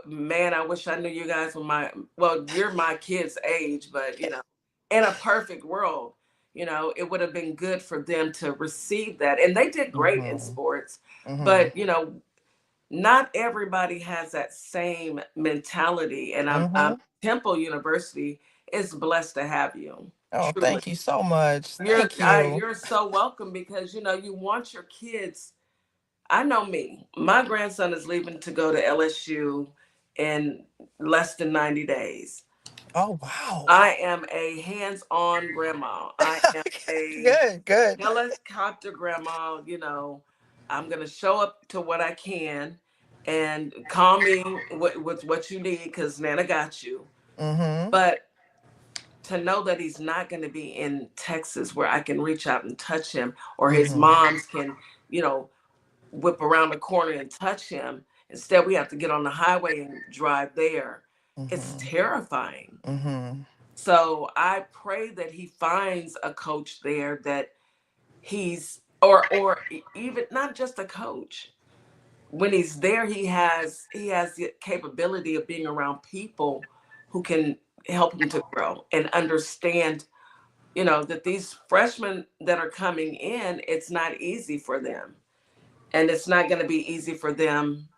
man, I wish I knew you guys were well, you're my kid's age, but in a perfect world, it would have been good for them to receive that. And they did great in Mm-hmm. sports, Mm-hmm. but not everybody has that same mentality. And I'm Mm-hmm. Temple University is blessed to have you. Oh, Truly. thank you so much. Thank you. You're so welcome, because you want your kids. I know me. My grandson is leaving to go to LSU in less than 90 days. Oh, wow. I am a hands-on grandma. I am a Good, good. helicopter grandma. I'm going to show up to what I can, and call me with what you need, because Nana got you. Mm-hmm. But to know that he's not going to be in Texas, where I can reach out and touch him, or his Mm-hmm. moms can, you know, whip around the corner and touch him. Instead, we have to get on the highway and drive there. It's Mm-hmm. terrifying. Mm-hmm. So I pray that he finds a coach there, that or even not just a coach. When he's there, he has the capability of being around people who can help him to grow and understand, that these freshmen that are coming in, it's not easy for them, and it's not going to be easy for them.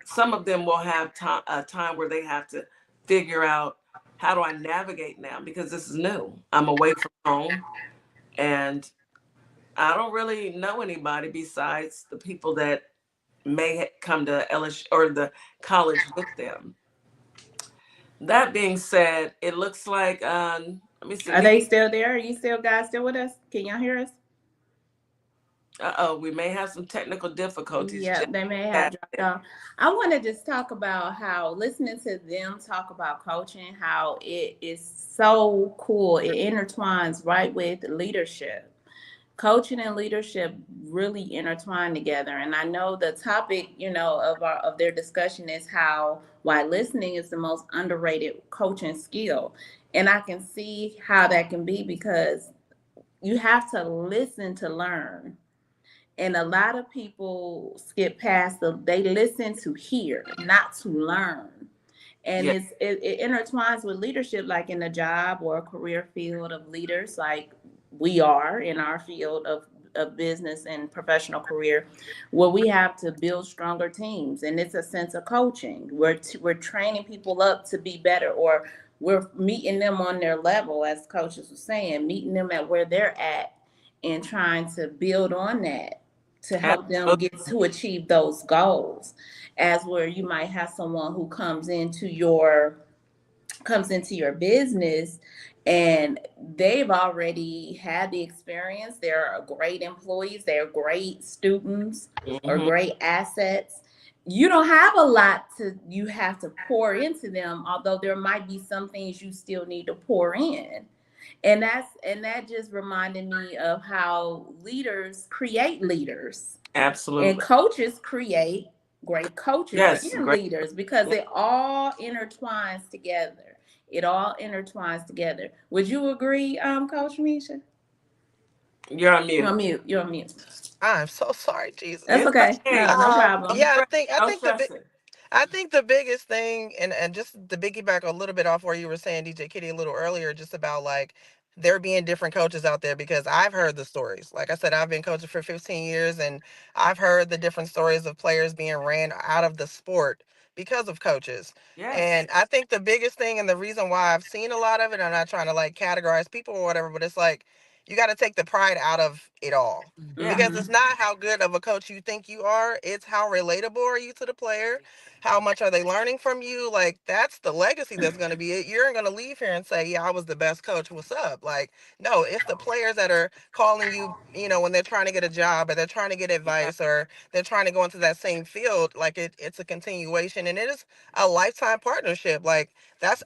Some of them will have a time where they have to figure out, how do I navigate now, because this is new. I'm away from home, and I don't really know anybody besides the people that may come to LSU or the college with them. That being said, it looks like, let me see, Are they Nikki. still there? Are you still guys still with us? Can y'all hear us? Uh-oh, we may have some technical difficulties. Yeah, Just they may have that. dropped off. I want to just talk about how listening to them talk about coaching, how it is so cool. It intertwines right with leadership. Coaching and leadership really intertwine together. And I know the topic, of their discussion is how why listening is the most underrated coaching skill. And I can see how that can be, because you have to listen to learn, and a lot of people skip past they listen to hear, not to learn. And Yeah. it intertwines with leadership, like in a job or a career field of leaders, like we are in our field of business and professional career, where we have to build stronger teams, and it's a sense of coaching. We're training people up to be better, or we're meeting them on their level, as coaches were saying, meeting them at where they're at, and trying to build on that to help them Absolutely. get to achieve those goals. As where you might have someone who comes into your business, and they've already had the experience. They're great employees, they're great students, or Hmm. great assets. You don't have a lot to you have to pour into them, although there might be some things you still need to pour in. And that just reminded me of how leaders create leaders, and Absolutely. coaches create great coaches Yes, and great. leaders, because Yeah, it all intertwines together. It all intertwines together. Would you agree, Coach Misha? you're on You're mute. on mute. You're on mute. I'm so sorry, Jesus. That's It's okay. okay. No, no problem. Yeah, I No think stressing. I think the biggest thing, and just to piggyback a little bit off where you were saying, DJ Kitty, a little earlier, just about like there being different coaches out there, because I've heard the stories. Like I said, I've been coaching for 15 years, and I've heard the different stories of players being ran out of the sport because of coaches. Yes. And I think the biggest thing, and the reason why I've seen a lot of it, I'm not trying to like categorize people or whatever, but it's like you got to take the pride out of it all. Yeah. Because it's not how good of a coach you think you are, it's how relatable are you to the player, how much are they learning from you. Like, that's the legacy that's going to be it. You're going to leave here and say, yeah, I was the best coach, what's up? Like, no, it's the players that are calling you, when they're trying to get a job or they're trying to get advice or they're trying to go into that same field. Like, it's a continuation, and it is a lifetime partnership. Like,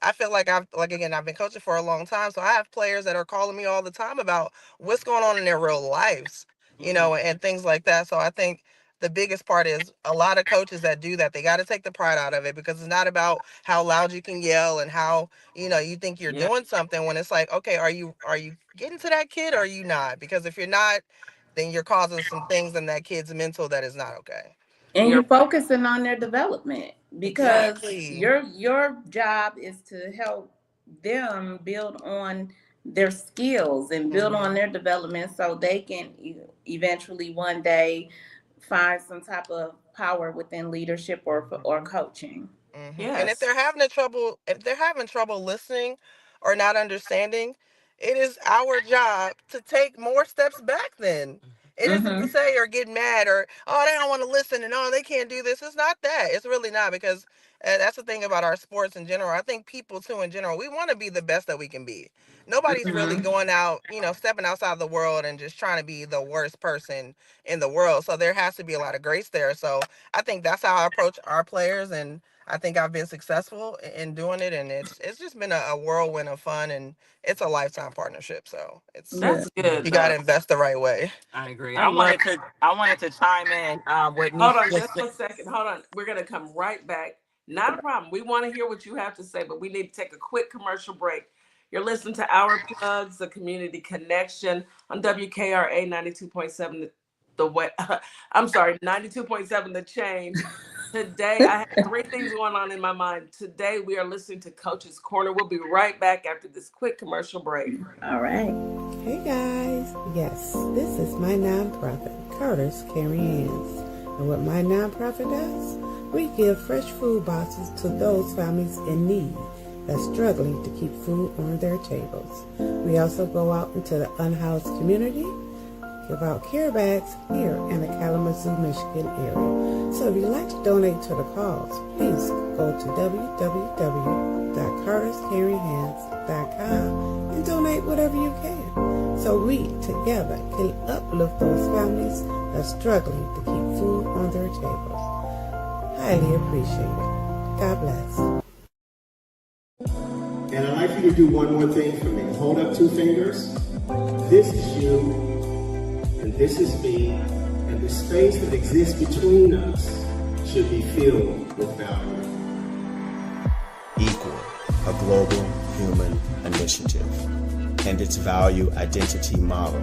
I feel like I've been coaching for a long time, so I have players that are calling me all the time about what's going on in their real lives, and things like that. So I think the biggest part is a lot of coaches that do that, they got to take the pride out of it, because it's not about how loud you can yell and how, you think you're Yeah. doing something, when it's like, okay, are you getting to that kid or are you not? Because if you're not, then you're causing some things in that kid's mental that is not okay. And You're you're focusing on their development, because Exactly. your job is to help them build on their skills and build on their development, so they can eventually one day find some type of power within leadership or coaching. And yes. if they're having trouble listening or not understanding, it is our job to take more steps back then. It isn't to Mm-hmm. say or get mad or, oh, they don't want to listen and, oh, they can't do this. It's not that. It's really not, because that's the thing about our sports in general. I think people too in general, we want to be the best that we can be. Nobody's really Mm-hmm. going out, stepping outside the world and just trying to be the worst person in the world. So there has to be a lot of grace there. So I think that's how I approach our players, and I think I've been successful in doing it, and it's just been a whirlwind of fun, and it's a lifetime partnership. So Yeah. That's good you got though. to invest the right way. I agree. I I love. wanted to I wanted to chime in with me. Hold on just 1 second. Hold on. We're gonna come right back. Not a problem. We want to hear what you have to say, but we need to take a quick commercial break. You're listening to Our Plugs, the community connection on WKRA 92.7. The way I'm sorry, 92.7 the change. Today I have three things going on in my mind. Today we are listening to Coach's Corner. We'll be right back after this quick commercial break. All right. Hey guys, yes, this is my nonprofit, Carter's Caring Hands. And what my nonprofit does, we give fresh food boxes to those families in need that's struggling to keep food on their tables. We also go out into the unhoused community, give out care bags here in the Kalamazoo, Michigan area. So if you'd like to donate to the cause, please go to www.carterscaringhands.com and donate whatever you can, so we together can uplift those families that's struggling to keep food on their tables. Highly appreciate it. God bless. And I'd like for you to do one more thing for me. Hold up two fingers. This is you, and this is me, and the space that exists between us should be filled with value. Equal, a global human initiative, and its value identity model.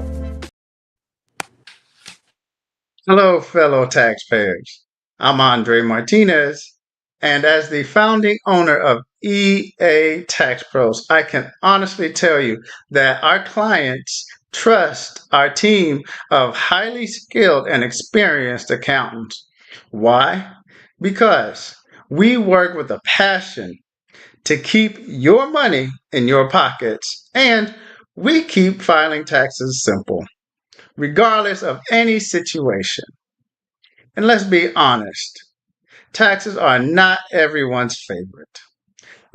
Hello, fellow taxpayers. I'm Andre Martinez, and as the founding owner of EA Tax Pros, I can honestly tell you that our clients trust our team of highly skilled and experienced accountants. Why? Because we work with a passion to keep your money in your pockets, and we keep filing taxes simple, regardless of any situation. And let's be honest, taxes are not everyone's favorite.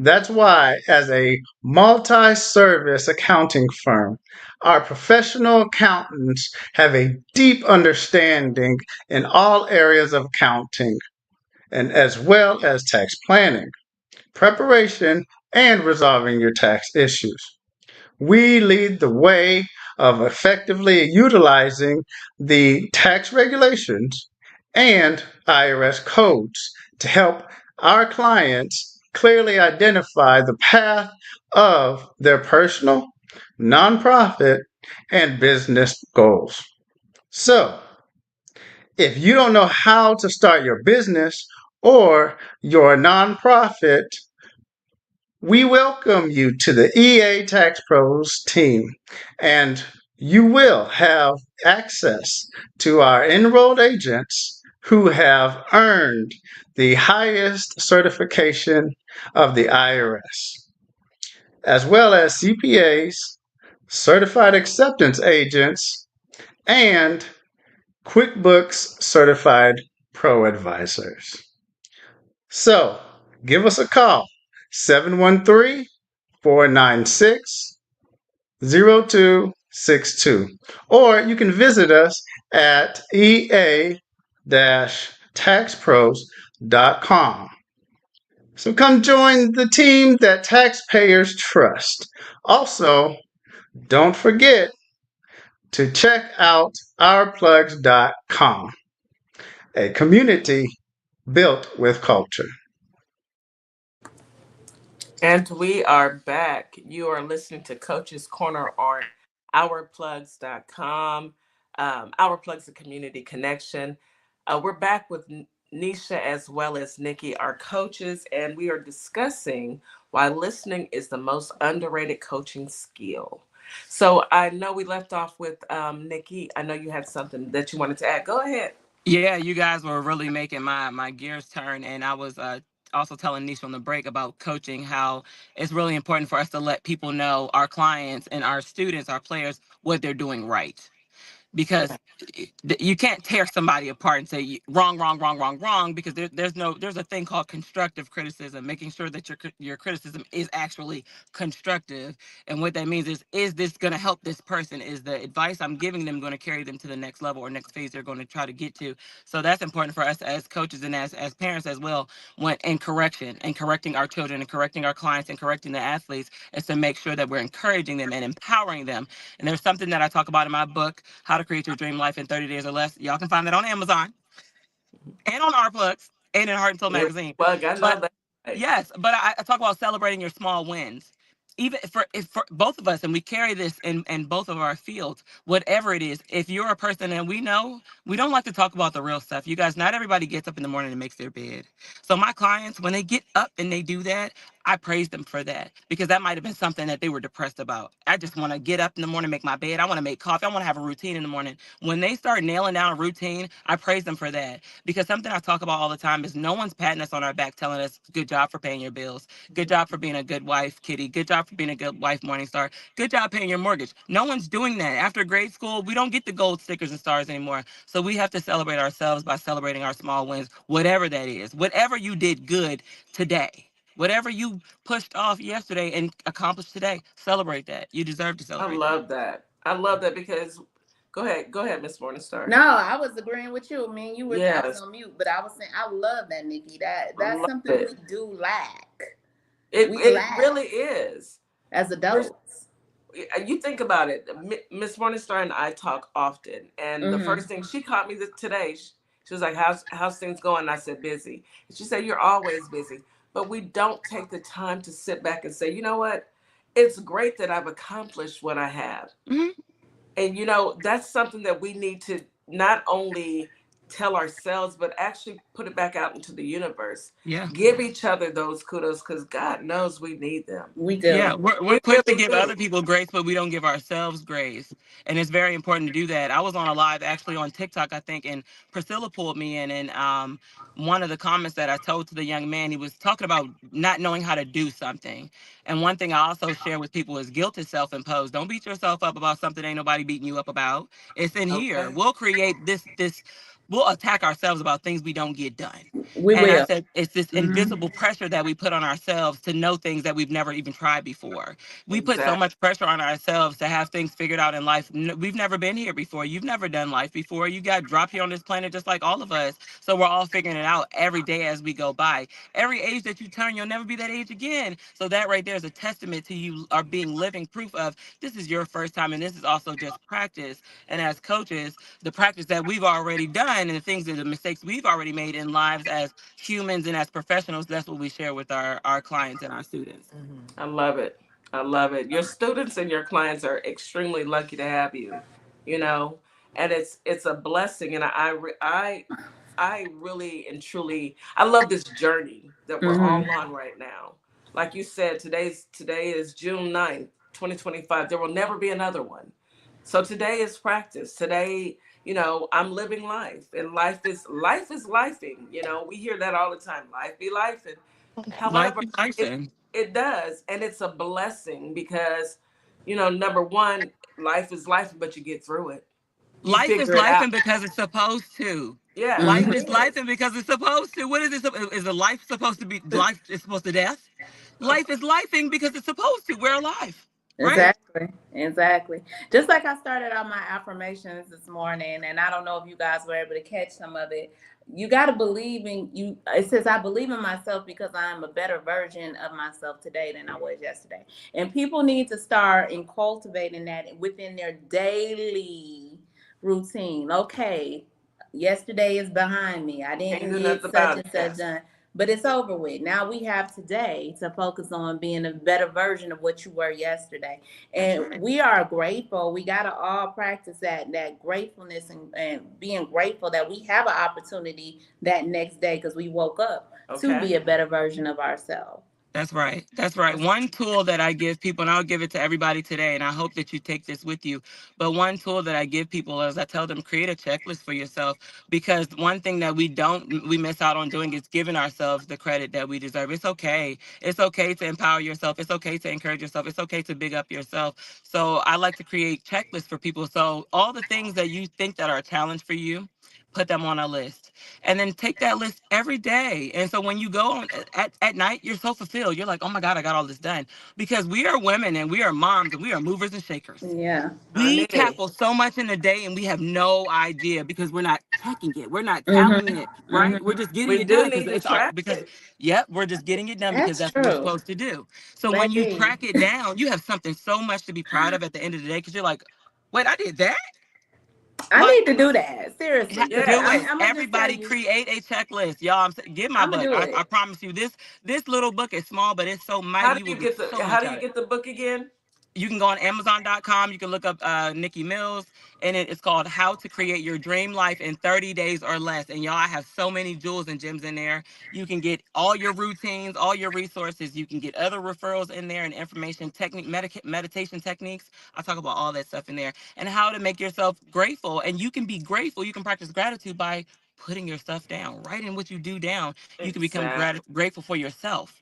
That's why, as a multi service accounting firm, our professional accountants have a deep understanding in all areas of accounting, and as well as tax planning, preparation, and resolving your tax issues. We lead the way of effectively utilizing the tax regulations and IRS codes to help our clients clearly identify the path of their personal, nonprofit, and business goals. So, if you don't know how to start your business or your nonprofit, we welcome you to the EA Tax Pros team, and you will have access to our enrolled agents who have earned the highest certification of the IRS, as well as CPAs, certified acceptance agents, and QuickBooks certified pro advisors. So give us a call, 713 496 0262, or you can visit us at ea-taxpros.com. So come join the team that taxpayers trust. Also, don't forget to check out ourplugs.com, a community built with culture. And we are back. You are listening to Coach's Corner on ourplugs.com. Our Plugs, a community connection. We're back with Nisha as well as Nikki, our coaches, and we are discussing why listening is the most underrated coaching skill. So I know we left off with Nikki. I know you had something that you wanted to add. Go ahead. Yeah, you guys were really making my gears turn, and I was also telling Nisha on the break about coaching, how it's really important for us to let people know, our clients and our students, our players, what they're doing right, because you can't tear somebody apart and say wrong, wrong, wrong, wrong, wrong, because there's a thing called constructive criticism, making sure that your criticism is actually constructive. And what that means is this going to help this person? Is the advice I'm giving them going to carry them to the next level or next phase they're going to try to get to? So that's important for us as coaches and as parents as well, when in correction and correcting our children and correcting our clients and correcting the athletes, is to make sure that we're encouraging them and empowering them. And there's something that I talk about in my book, How to Create Your Dream Life in 30 Days or Less. Y'all can find that on Amazon and on our plugs and in Heart and Soul You're magazine. plug. I know But that. Right. yes, but I talk about celebrating your small wins. Even if for both of us, and we carry this in both of our fields, whatever it is, if you're a person, and we know we don't like to talk about the real stuff. You guys, not everybody gets up in the morning and makes their bed. So my clients, when they get up and they do that, I praise them for that, because that might have been something that they were depressed about. I just want to get up in the morning, make my bed. I want to make coffee. I want to have a routine in the morning. When they start nailing down a routine, I praise them for that, because something I talk about all the time is no one's patting us on our back telling us good job for paying your bills. Good job for being a good wife, Kitty. Good job for being a good wife, Morningstar. Good job paying your mortgage. No one's doing that. After grade school, we don't get the gold stickers and stars anymore. So we have to celebrate ourselves by celebrating our small wins, whatever that is. Whatever you did good today. Whatever you pushed off yesterday and accomplished today, celebrate that. You deserve to I celebrate that. love that. I love that because go ahead, Miss Morningstar. No, I was agreeing with you. I mean, I was Yes, on mute, but I was saying I love that, Nikki. I That's love something we it. do lack. It We it lack really is. as We're adults. you think about it. Miss Morningstar and I talk often, and the Mm-hmm. first thing she caught me today, she was like, "How's things going?" And I said, "Busy." And she said, "You're always busy," but we don't take the time to sit back and say, "You know what? It's great that I've accomplished what I have." Hmm. And that's something that we need to not only tell ourselves, but actually put it back out into the universe. Yeah. Give each other those kudos, because God knows we need them. We Yeah, do. we're We quick to really give do. other people grace, but we don't give ourselves grace. And it's very important to do that. I was on a live actually on TikTok, I think, and Priscilla pulled me in, and one of the comments that I told to the young man, he was talking about not knowing how to do something. And one thing I also share with people is guilt is self-imposed. Don't beat yourself up about something ain't nobody beating you up about. It's in here. Okay. We'll create this we'll attack ourselves about things we don't get done. We And I will. said, it's this Mm-hmm. invisible pressure that we put on ourselves to know things that we've never even tried before. We put so Exactly. much pressure on ourselves to have things figured out in life. We've never been here before. You've never done life before. You got dropped here on this planet just like all of us. So we're all figuring it out every day as we go by. Every age that you turn, you'll never be that age again. So that right there is a testament to you are being living proof of this is your first time, and this is also just practice. And as coaches, the practice that we've already done and the things and the mistakes we've already made in lives as humans and as professionals, that's what we share with our clients and our students. I love it. I love it. Your students and your clients are extremely lucky to have you, you know, and it's a blessing. And I really and truly, I love this journey that we're Mm-hmm. all on right now. Like you said, today is June 9th, 2025. There will never be another one. So today is practice. Today, I'm living life, and life is lifing. We hear that all the time. Life be life. And Life however, be life it in. it does, and it's a blessing because, number one, life is life, but you get through it. You Life is figure it life out. and because it's supposed to. Yes, Life it is life is. and because it's supposed to. What is it? Is a life supposed to be life is supposed to death? Life is lifing because it's supposed to. We're alive. Right? Yeah. Exactly. Just like I started out my affirmations this morning, and I don't know if you guys were able to catch some of it. You got to believe in you. It says, I believe in myself because I am a better version of myself today than I was yesterday. And people need to start in cultivating that within their daily routine. Okay, yesterday is behind me. I Can't didn't do get nothing such about it. and such Yes. done. But it's over with. Now we have today to focus on being a better version of what you were yesterday. That's And right. we are grateful. We got to all practice that gratefulness and being grateful that we have an opportunity that next day because we woke up to Okay. be a better version of ourselves. That's right. That's right. One tool that I give people, and I'll give it to everybody today, and I hope that you take this with you. But one tool that I give people is I tell them create a checklist for yourself, because one thing that we miss out on doing is giving ourselves the credit that we deserve. It's okay. It's okay to empower yourself. It's okay to encourage yourself. It's okay to big up yourself. So I like to create checklists for people. So all the things that you think that are a challenge for you, put them on a list, and then take that list every day. And so when you go on at night, you're so fulfilled. You're like, oh my God, I got all this done. Because we are women and we are moms and we are movers and shakers. Yeah. We Honey. tackle so much in a day and we have no idea because we're not checking it. We're not tallying Mm-hmm. it, right? We're Mm-hmm. just getting We it do done because need to it's our, track because, it. yep, we're just getting it done because That's that's what we're true. supposed to do. So when you Baby. track it down, you have something so much to be proud of at the end of the day because you're like, wait, I did that? I But need to do that. Seriously. Because yes, Do it. I'm going to just tell Everybody you, create a checklist. Y'all, get my I'm going book. to do I it. promise you this little book is small, but it's so mighty. You will get so how much do out you of it. get the book again? You can go on Amazon.com. You can look up Nikki Mills, and it's called How to Create Your Dream Life in 30 Days or Less. And y'all, I have so many jewels and gems in there. You can get all your routines, all your resources. You can get other referrals in there and information, meditation techniques. I talk about all that stuff in there and how to make yourself grateful. And you can be grateful. You can practice gratitude by putting your stuff down, writing what you do down. You can become Exactly. grateful for yourself.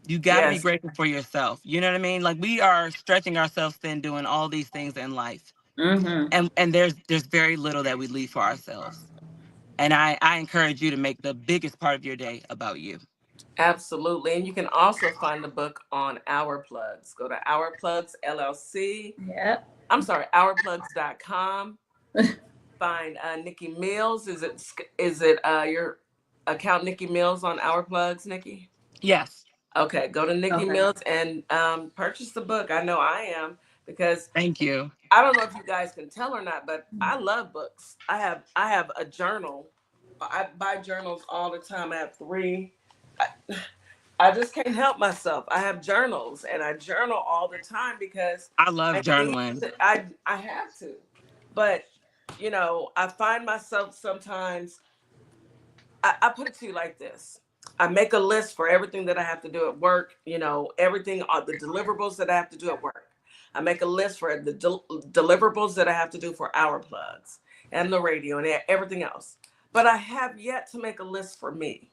You got to be Yes, grateful for yourself. You know what I mean? Like we are stretching ourselves thin doing all these things in life. Mm-hmm. And there's very little that we leave for ourselves. And I encourage you to make the biggest part of your day about you. absolutely. And you can also find the book on Our Plugs. Go to Our Plugs LLC. Yep. I'm sorry, ourplugs.com. Find Nikki Mills. Is it your account Nikki Mills on Our Plugs, Nikki? Yes. Okay, go to Nikki Okay. Mills and purchase the book. I know I am, because Thank you. I don't know if you guys can tell or not, but I love books. I have a journal. I buy journals all the time. I have three. I, I just can't help myself. I have journals and I journal all the time because I love I need journaling. to. I have to, but I find myself sometimes. I put it to you like this. I make a list for everything that I have to do at work, everything, the deliverables that I have to do at work. I make a list for the deliverables that I have to do for Our Plugs and the radio and everything else. But I have yet to make a list for me.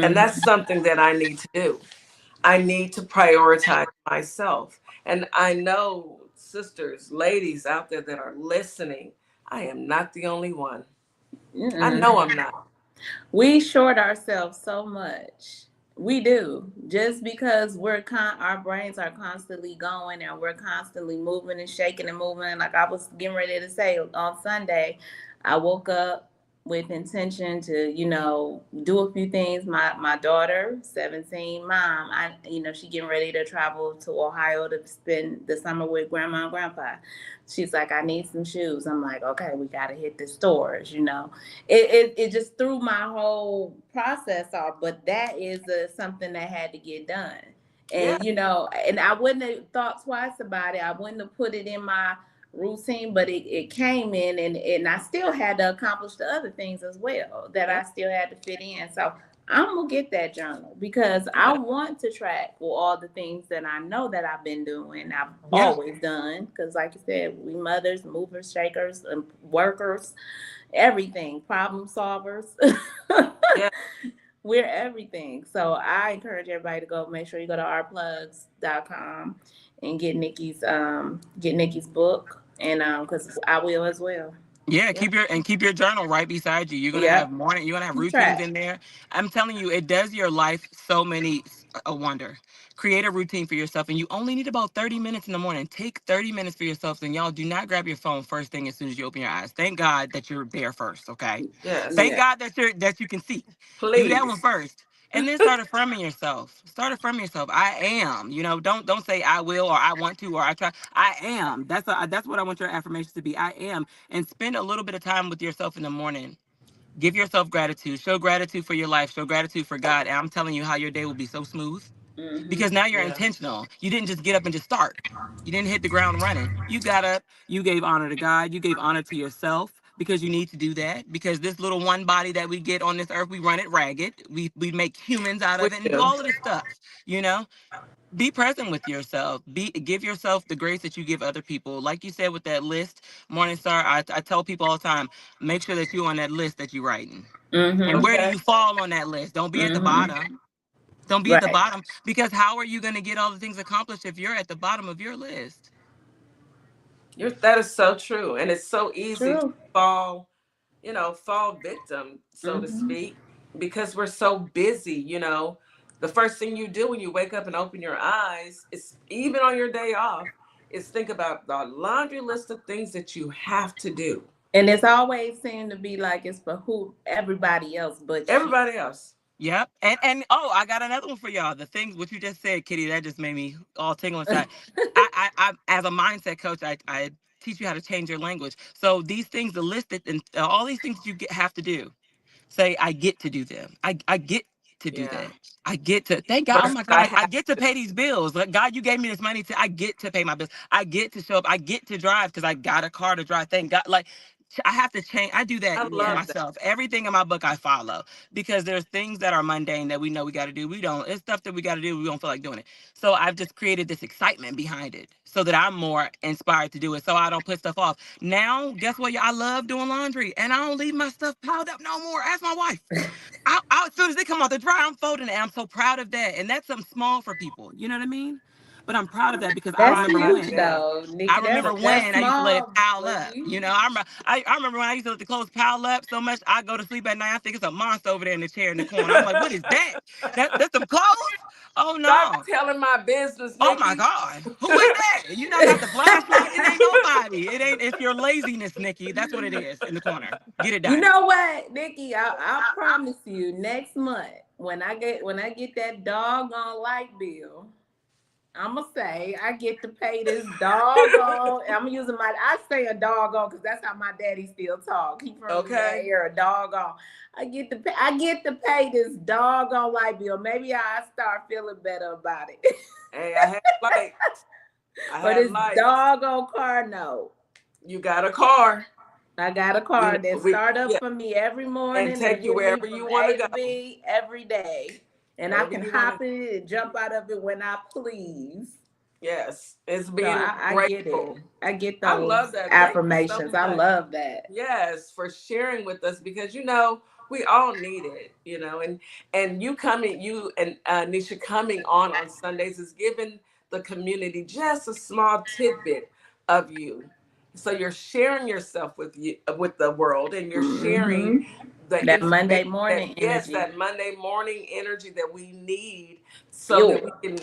And Mm-hmm. that's something that I need to do. I need to prioritize myself. And I know, sisters, ladies out there that are listening, I am not the only one. I know Mm-mm. I'm not. We short ourselves so much. We do. Just because our brains are constantly going and we're constantly moving and shaking and moving. Like I was getting ready to say on Sunday, I woke up with intention to, do a few things. My daughter, 17, mom, she getting ready to travel to Ohio to spend the summer with grandma and grandpa. She's like, I need some shoes. I'm like, okay, we gotta hit the stores. It just threw my whole process off. But that is something that had to get done. Yeah, And I wouldn't have thought twice about it. I wouldn't have put it in my routine, but it came in, and I still had to accomplish the other things as well that yeah, I still had to fit in. So I'm gonna get that journal because I yeah, want to track for all the things that I know that I've been doing. I've Yeah. always done because, like you said, we mothers, movers, shakers, and workers, everything, problem solvers. yeah. We're everything. So I encourage everybody to go make sure you go to ourplugs.com and get Nikki's book, and because I will as well. Yeah, Yeah. keep your journal right beside you. Yep. You're gonna have Keep routines track. in there. I'm telling you, it does your life so many a wonder. Create a routine for yourself, and you only need about 30 minutes in the morning. Take 30 minutes for yourself, and y'all do not grab your phone first thing as soon as you open your eyes. Thank God that you're there first, okay? Yes. Thank Yeah. God that you can see. Do that one Please. first. And then start affirming yourself. Start affirming yourself. I am. Don't say I will or I want to or I try. I am. That's what I want your affirmations to be. I am. And spend a little bit of time with yourself in the morning. Give yourself gratitude. Show gratitude for your life. Show gratitude for God. And I'm telling you how your day will be so smooth because now you're Yeah. intentional. You didn't just get up and just start. You didn't hit the ground running. You got up, you gave honor to God, you gave honor to yourself because you need to do that. Because this little one body that we get on this earth, we run it ragged. We make humans out We of it and do do. all of this stuff. You know, be present with yourself. Give yourself the grace that you give other people. Like you said with that list, Morningstar, I tell people all the time, make sure that you're on that list that you're writing. And Mhm. where do Okay. you fall on that list? Don't be at the Mhm. bottom. Don't be at the Right. bottom because how are you going to get all the things accomplished if you're at the bottom of your list? That is so true. And it's so easy to True. fall, fall victim, so to Mhm. speak, because we're so busy. The first thing you do when you wake up and open your eyes is, even on your day off, is think about the laundry list of things that you have to do. And it's always seemed to be like it's for who everybody else but you. Everybody else. Yep. And oh, I got another one for y'all. The things what you just said, Kitty, that just made me all tingle inside. I as a mindset coach, I teach you how to change your language. So these things, the listed and all these things that have to do. Say, I get to do them. I get to do Yeah. that. I get to thank God. Oh Versus my I God, I have get to to. pay these bills. Like God, you gave me this money to I get to pay my bills. I get to show up. I get to drive because I got a car to drive. Thank God. Like I have to change. I do that I for Yeah. love that. myself. Everything in my book I follow because there's things that are mundane that we know we got to do. We don't. It's stuff that we got to do. We don't feel like doing it. So I've just created this excitement behind it so that I'm more inspired to do it. So I don't put stuff off. Now, guess what? I love doing laundry and I don't leave my stuff piled up no more. Ask my wife. As soon as they come out the dryer, I'm folding it. And I'm so proud of that. And that's something small for people. You know what I mean? But I'm proud of that because I That's Right. remember huge when. Yeah. though, I Nikki. remember That's when I used to let it small, pile but up. you I remember when I used to let the clothes pile up so much. I go to sleep at night. I think it's a monster over there in the chair in the corner. I'm like, what is that? That's some clothes? Oh Stop no. telling my business, Oh my Nikki. God. Who is that? You not got the flashlight? It ain't nobody. It ain't, it's your laziness, Nikki. That's what it is in the corner. Get it You done. know what, Nikki? I promise you, next month when I get that doggone light bill, I'ma say I get to pay this doggone. I'm using I say a doggone because that's how my daddy still talk. He from that Okay. era, doggone. I get to pay this doggone light bill. Maybe I start feeling better about it. Hey, I have lights. I Or have this lights. doggone car note. You got a car. I got a car that We start up yeah, for me every and morning and take you get me wherever from you want to A to go. B every day. And I Wherever can you want to. hop in it and jump out of it when I please. Yes, it's So being I get it. grateful. I get I those love that. Thank you so affirmations. I much. love that. Yes, for sharing with us because we all need it. And you and Nisha coming on Sundays is giving the community just a small tidbit of you. So you're sharing yourself with the world, and you're sharing Hmm. the That information Monday morning energy. that Monday morning energy that we need so that we Fuel. can,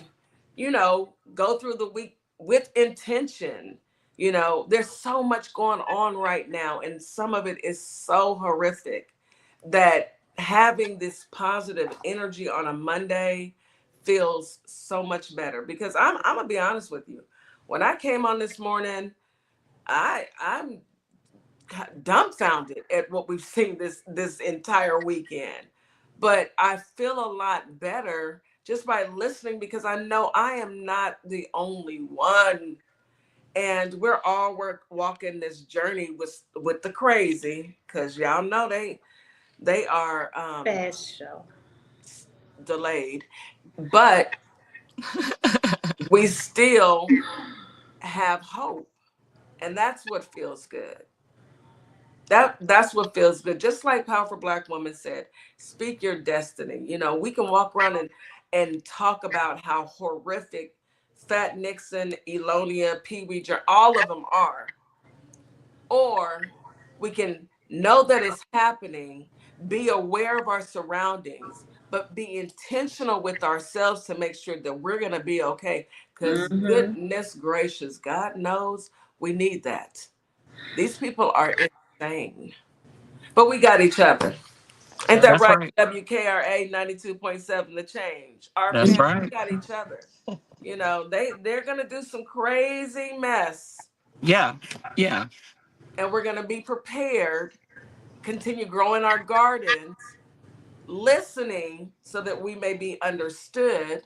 go through the week with intention. There's so much going on right now, and some of it is so horrific that having this positive energy on a Monday feels so much better. Because I'm gonna be honest with you, when I came on this morning, I'm dumbfounded at what we've seen this entire weekend, but I feel a lot better just by listening because I know I am not the only one, and we're all walking this journey with the crazy, because y'all know they are Fast show. delayed, but we still have hope, and that's what feels good. That's what feels good. Just like Powerful Black Woman said, speak your destiny. We can walk around and talk about how horrific Fat Nixon, Elonia, Pee Wee, all of them are. Or we can know that it's happening, be aware of our surroundings, but be intentional with ourselves to make sure that we're going to be okay. Because goodness gracious, God knows we need that. These people are insane. But we got each other. Ain't that That's right? right. WKRA 92.7 The Change. Our That's family, right. we got each other. You know, they're gonna do some crazy mess. Yeah. Yeah. And we're gonna be prepared, continue growing our gardens, listening so that we may be understood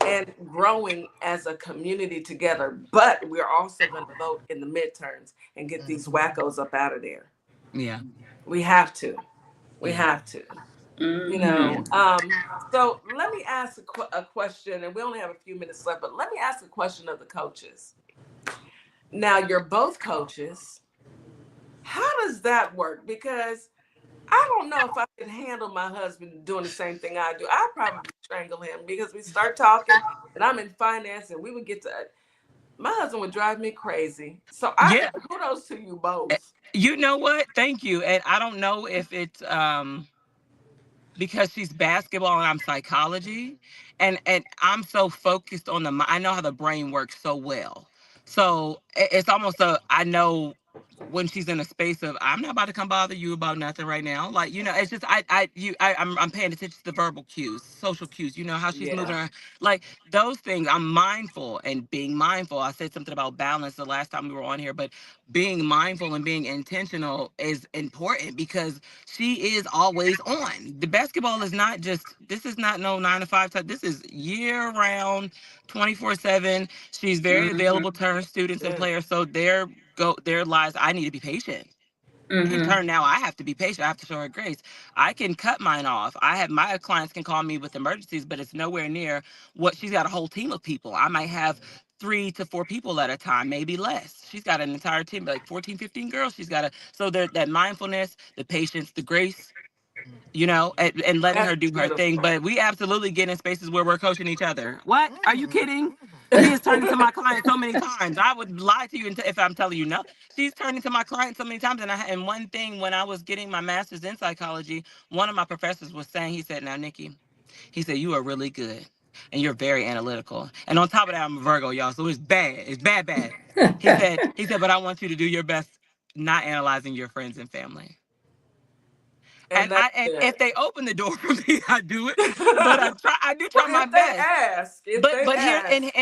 and growing as a community together. But we're also gonna vote in the midterms and get these wackos up out of there. Yeah. We have to. We Yeah. have to. You Yeah. know, so let me ask a question, and we only have a few minutes left, but let me ask a question of the coaches. Now, you're both coaches. How does that work? Because I don't know if I can handle my husband doing the same thing I do. I'd probably strangle him because we start talking, and I'm in finance, and we would get to, my husband would drive me crazy. So Yeah. kudos to you both. You know what? Thank you. And I don't know if it's because she's basketball and I'm psychology, and I'm so focused on I know how the brain works so well. So it's almost I know when she's in a space of I'm not about to come bother you about nothing right now. Like, it's just I'm paying attention to the verbal cues, social cues, how she's moving Yeah, around. Like those things, I'm mindful and being mindful. I said something about balance the last time we were on here, but being mindful and being intentional is important because she is always on. The basketball is not just, this is not no 9 to 5 type. This is year round, 24/7. She's very available to her students and good. players. So their lives, I need to be patient. In turn, now I have to be patient. I have to show her grace. I can cut mine off. I have my clients can call me with emergencies, but it's nowhere near what she's got a whole team of people. I might have 3 to 4 people at a time, maybe less. She's got an entire team, like 14, 15 girls. She's got so that mindfulness, the patience, the grace, and letting That's her do her thing. beautiful. But we absolutely get in spaces where we're coaching each other. What? Are you kidding? She has turned into my client so many times. I would lie to you if I'm telling you no. She's turned into my client so many times. And one thing, when I was getting my master's in psychology, one of my professors was saying, he said, "Now, Nikki," he said, "you are really good and you're very analytical. And on top of that, I'm a Virgo, y'all. So it's bad. It's bad, bad." He said, "But I want you to do your best not analyzing your friends and family." And And that's and good. if they open the door for me, I do it. But I do Well, try my best. if they ask,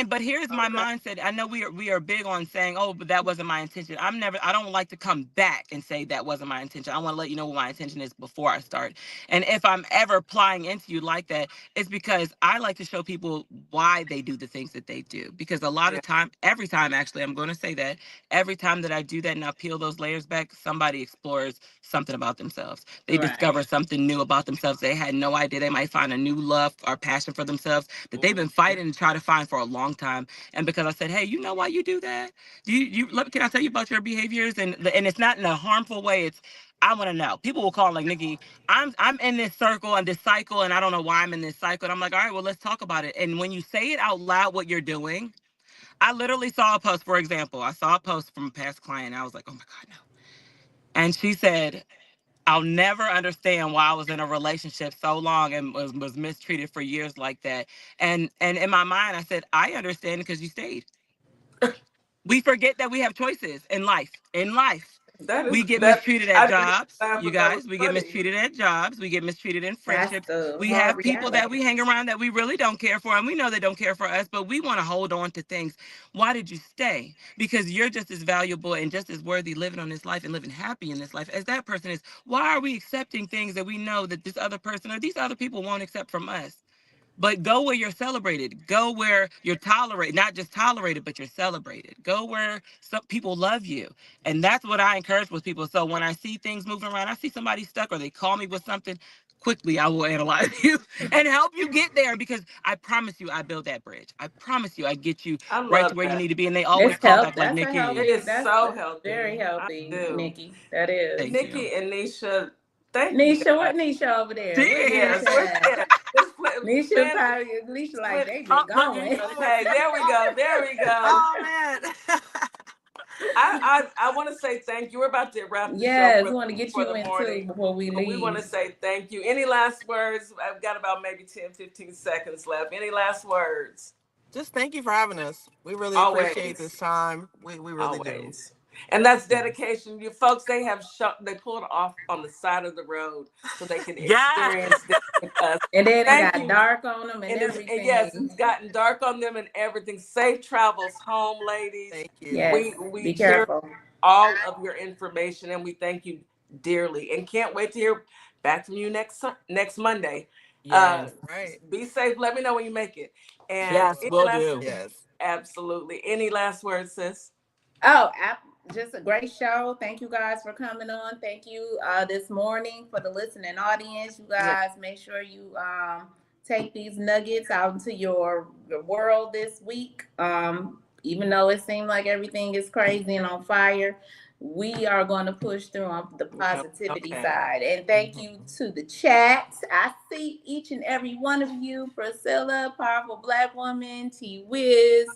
But here's my okay. mindset. I know we are big on saying, "Oh, but that wasn't my intention." I don't like to come back and say that wasn't my intention. I want to let you know what my intention is before I start. And if I'm ever applying into you like that, it's because I like to show people why they do the things that they do. Because a lot Yeah, of time, every time actually, I'm going to say that every time that I do that and I peel those layers back, somebody explores something about themselves. They discover something new about themselves they had no idea. They might find a new love or passion for themselves that they've been fighting to try to find for a long time. And because I said, "Hey, you know why you do that? Can I tell you about your behaviors?" And it's not in a harmful way. It's I want to know. People will call like, "Nikki, I'm in this circle and this cycle, and I don't know why I'm in this cycle." And I'm like, "All right, well, let's talk about it." And when you say it out loud, what you're doing, I literally saw a post. For example, I saw a post from a past client. And I was like, "Oh my God, no!" And she said, "I'll never understand why I was in a relationship so long and was mistreated for years like that." And in my mind, I said, "I understand because you stayed." We forget that we have choices in life. In life, that we is get that. mistreated at I didn't even jobs. laugh, You but that was guys, we get funny. mistreated at jobs. We get mistreated in That's friendships. the We hard have people that reality. we hang around that we really don't care for, and we know they don't care for us, but we want to hold on to things. Why did you stay? Because you're just as valuable and just as worthy living on this life and living happy in this life as that person is. Why are we accepting things that we know that this other person or these other people won't accept from us? But go where you're celebrated. Go where you're tolerated, not just tolerated, but you're celebrated. Go where some people love you. And that's what I encourage with people. So when I see things moving around, I see somebody stuck or they call me with something, quickly I will analyze you and help you get there because I promise you I build that bridge. I promise you I get you I right to love where you that. need to be. And they always It's call back help. like, That's a It "Nikki, healthy. is so That's very healthy. I healthy, do. Nikki. That is. thank you." Nikki and Nisha, thank you Nisha, guys. what Nisha over there? She Where's is. Yes, Nisha at? Miss Nisha man, probably, Nisha like, they just Uplugging. going. okay, there we go. There we go. Oh man. I want to say thank you. We're about to wrap the show Yes, we want to get for you the in too morning. before we But we want to leave. say thank you. Any last words? I've got about maybe 10, 15 seconds left. Any last words? Just thank you for having us. We really appreciate Always. this time. We really do. Always. And that's dedication. You folks, they pulled off on the side of the road so they can Yeah. experience this with us. And then it Thank got you. dark on them and And yes, everything. it's gotten dark on them and everything. Safe travels home, ladies. Thank you. Yes, We be cherish careful. all of your information and we thank you dearly and can't wait to hear back from you next Monday. Yes. Right. Be safe. Let me know when you make it. And Yes, any will last, do. Yes. absolutely. Any last words, sis? Oh, just a great show. Thank you guys for coming on. Thank you this morning for the listening audience. You guys make sure you take these nuggets out into your world this week. Even though it seems like everything is crazy and on fire, we are going to push through on the positivity Okay. side. And thank you to the chat. I see each and every one of you. Priscilla, Powerful Black Woman, T Wiz.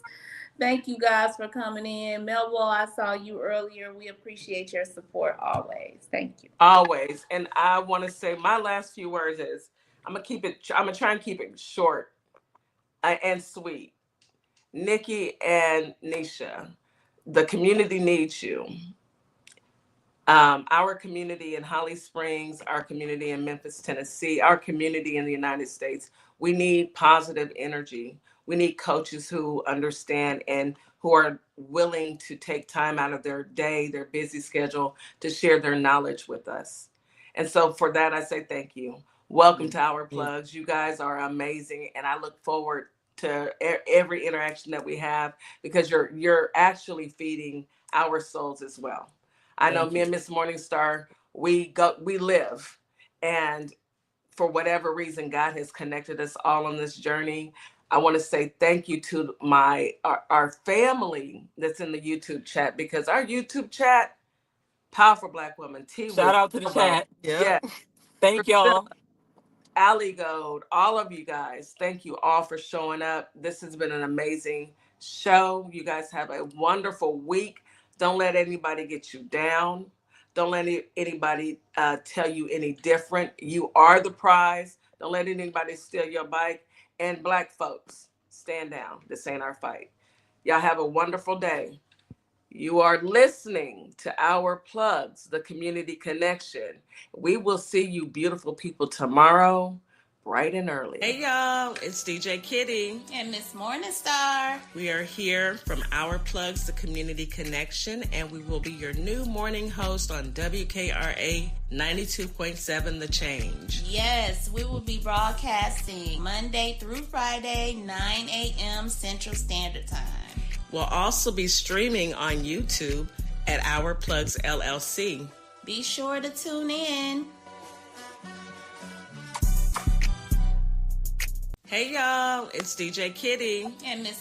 Thank you guys for coming in. Melville, I saw you earlier. We appreciate your support always. Thank you. Always. And I want to say my last few words is I'm gonna try and keep it short and sweet. Nikki and Nisha, the community needs you. Our community in Holly Springs, our community in Memphis, Tennessee, our community in the United States, we need positive energy. We need coaches who understand and who are willing to take time out of their day, their busy schedule, to share their knowledge with us. And so for that, I say thank you. Welcome to Our Plugs. You guys are amazing, and I look forward to every interaction that we have because you're actually feeding our souls as well. I know me and Miss Morningstar, we live, and for whatever reason, God has connected us all on this journey. I want to say thank you to our family that's in the YouTube chat because our YouTube chat, Powerful Black Woman, T Shout out to the chat. yeah, Thank y'all. Allie Gold, all of you guys, thank you all for showing up. This has been an amazing show. You guys have a wonderful week. Don't let anybody get you down. Don't let anybody tell you any different. You are the prize. Don't let anybody steal your bike. And Black folks, stand down. This ain't our fight. Y'all have a wonderful day. You are listening to Our Plugs, the community connection. We will see you beautiful people tomorrow, bright and early. Hey y'all, it's DJ Kitty. And Miss Morningstar. We are here from Our Plugs, the community connection, and we will be your new morning host on WKRA 92.7 The Change. Yes, we will be broadcasting Monday through Friday, 9 a.m. Central Standard Time. We'll also be streaming on YouTube at Our Plugs LLC. Be sure to tune in. Hey y'all, it's DJ Kitty. And Miss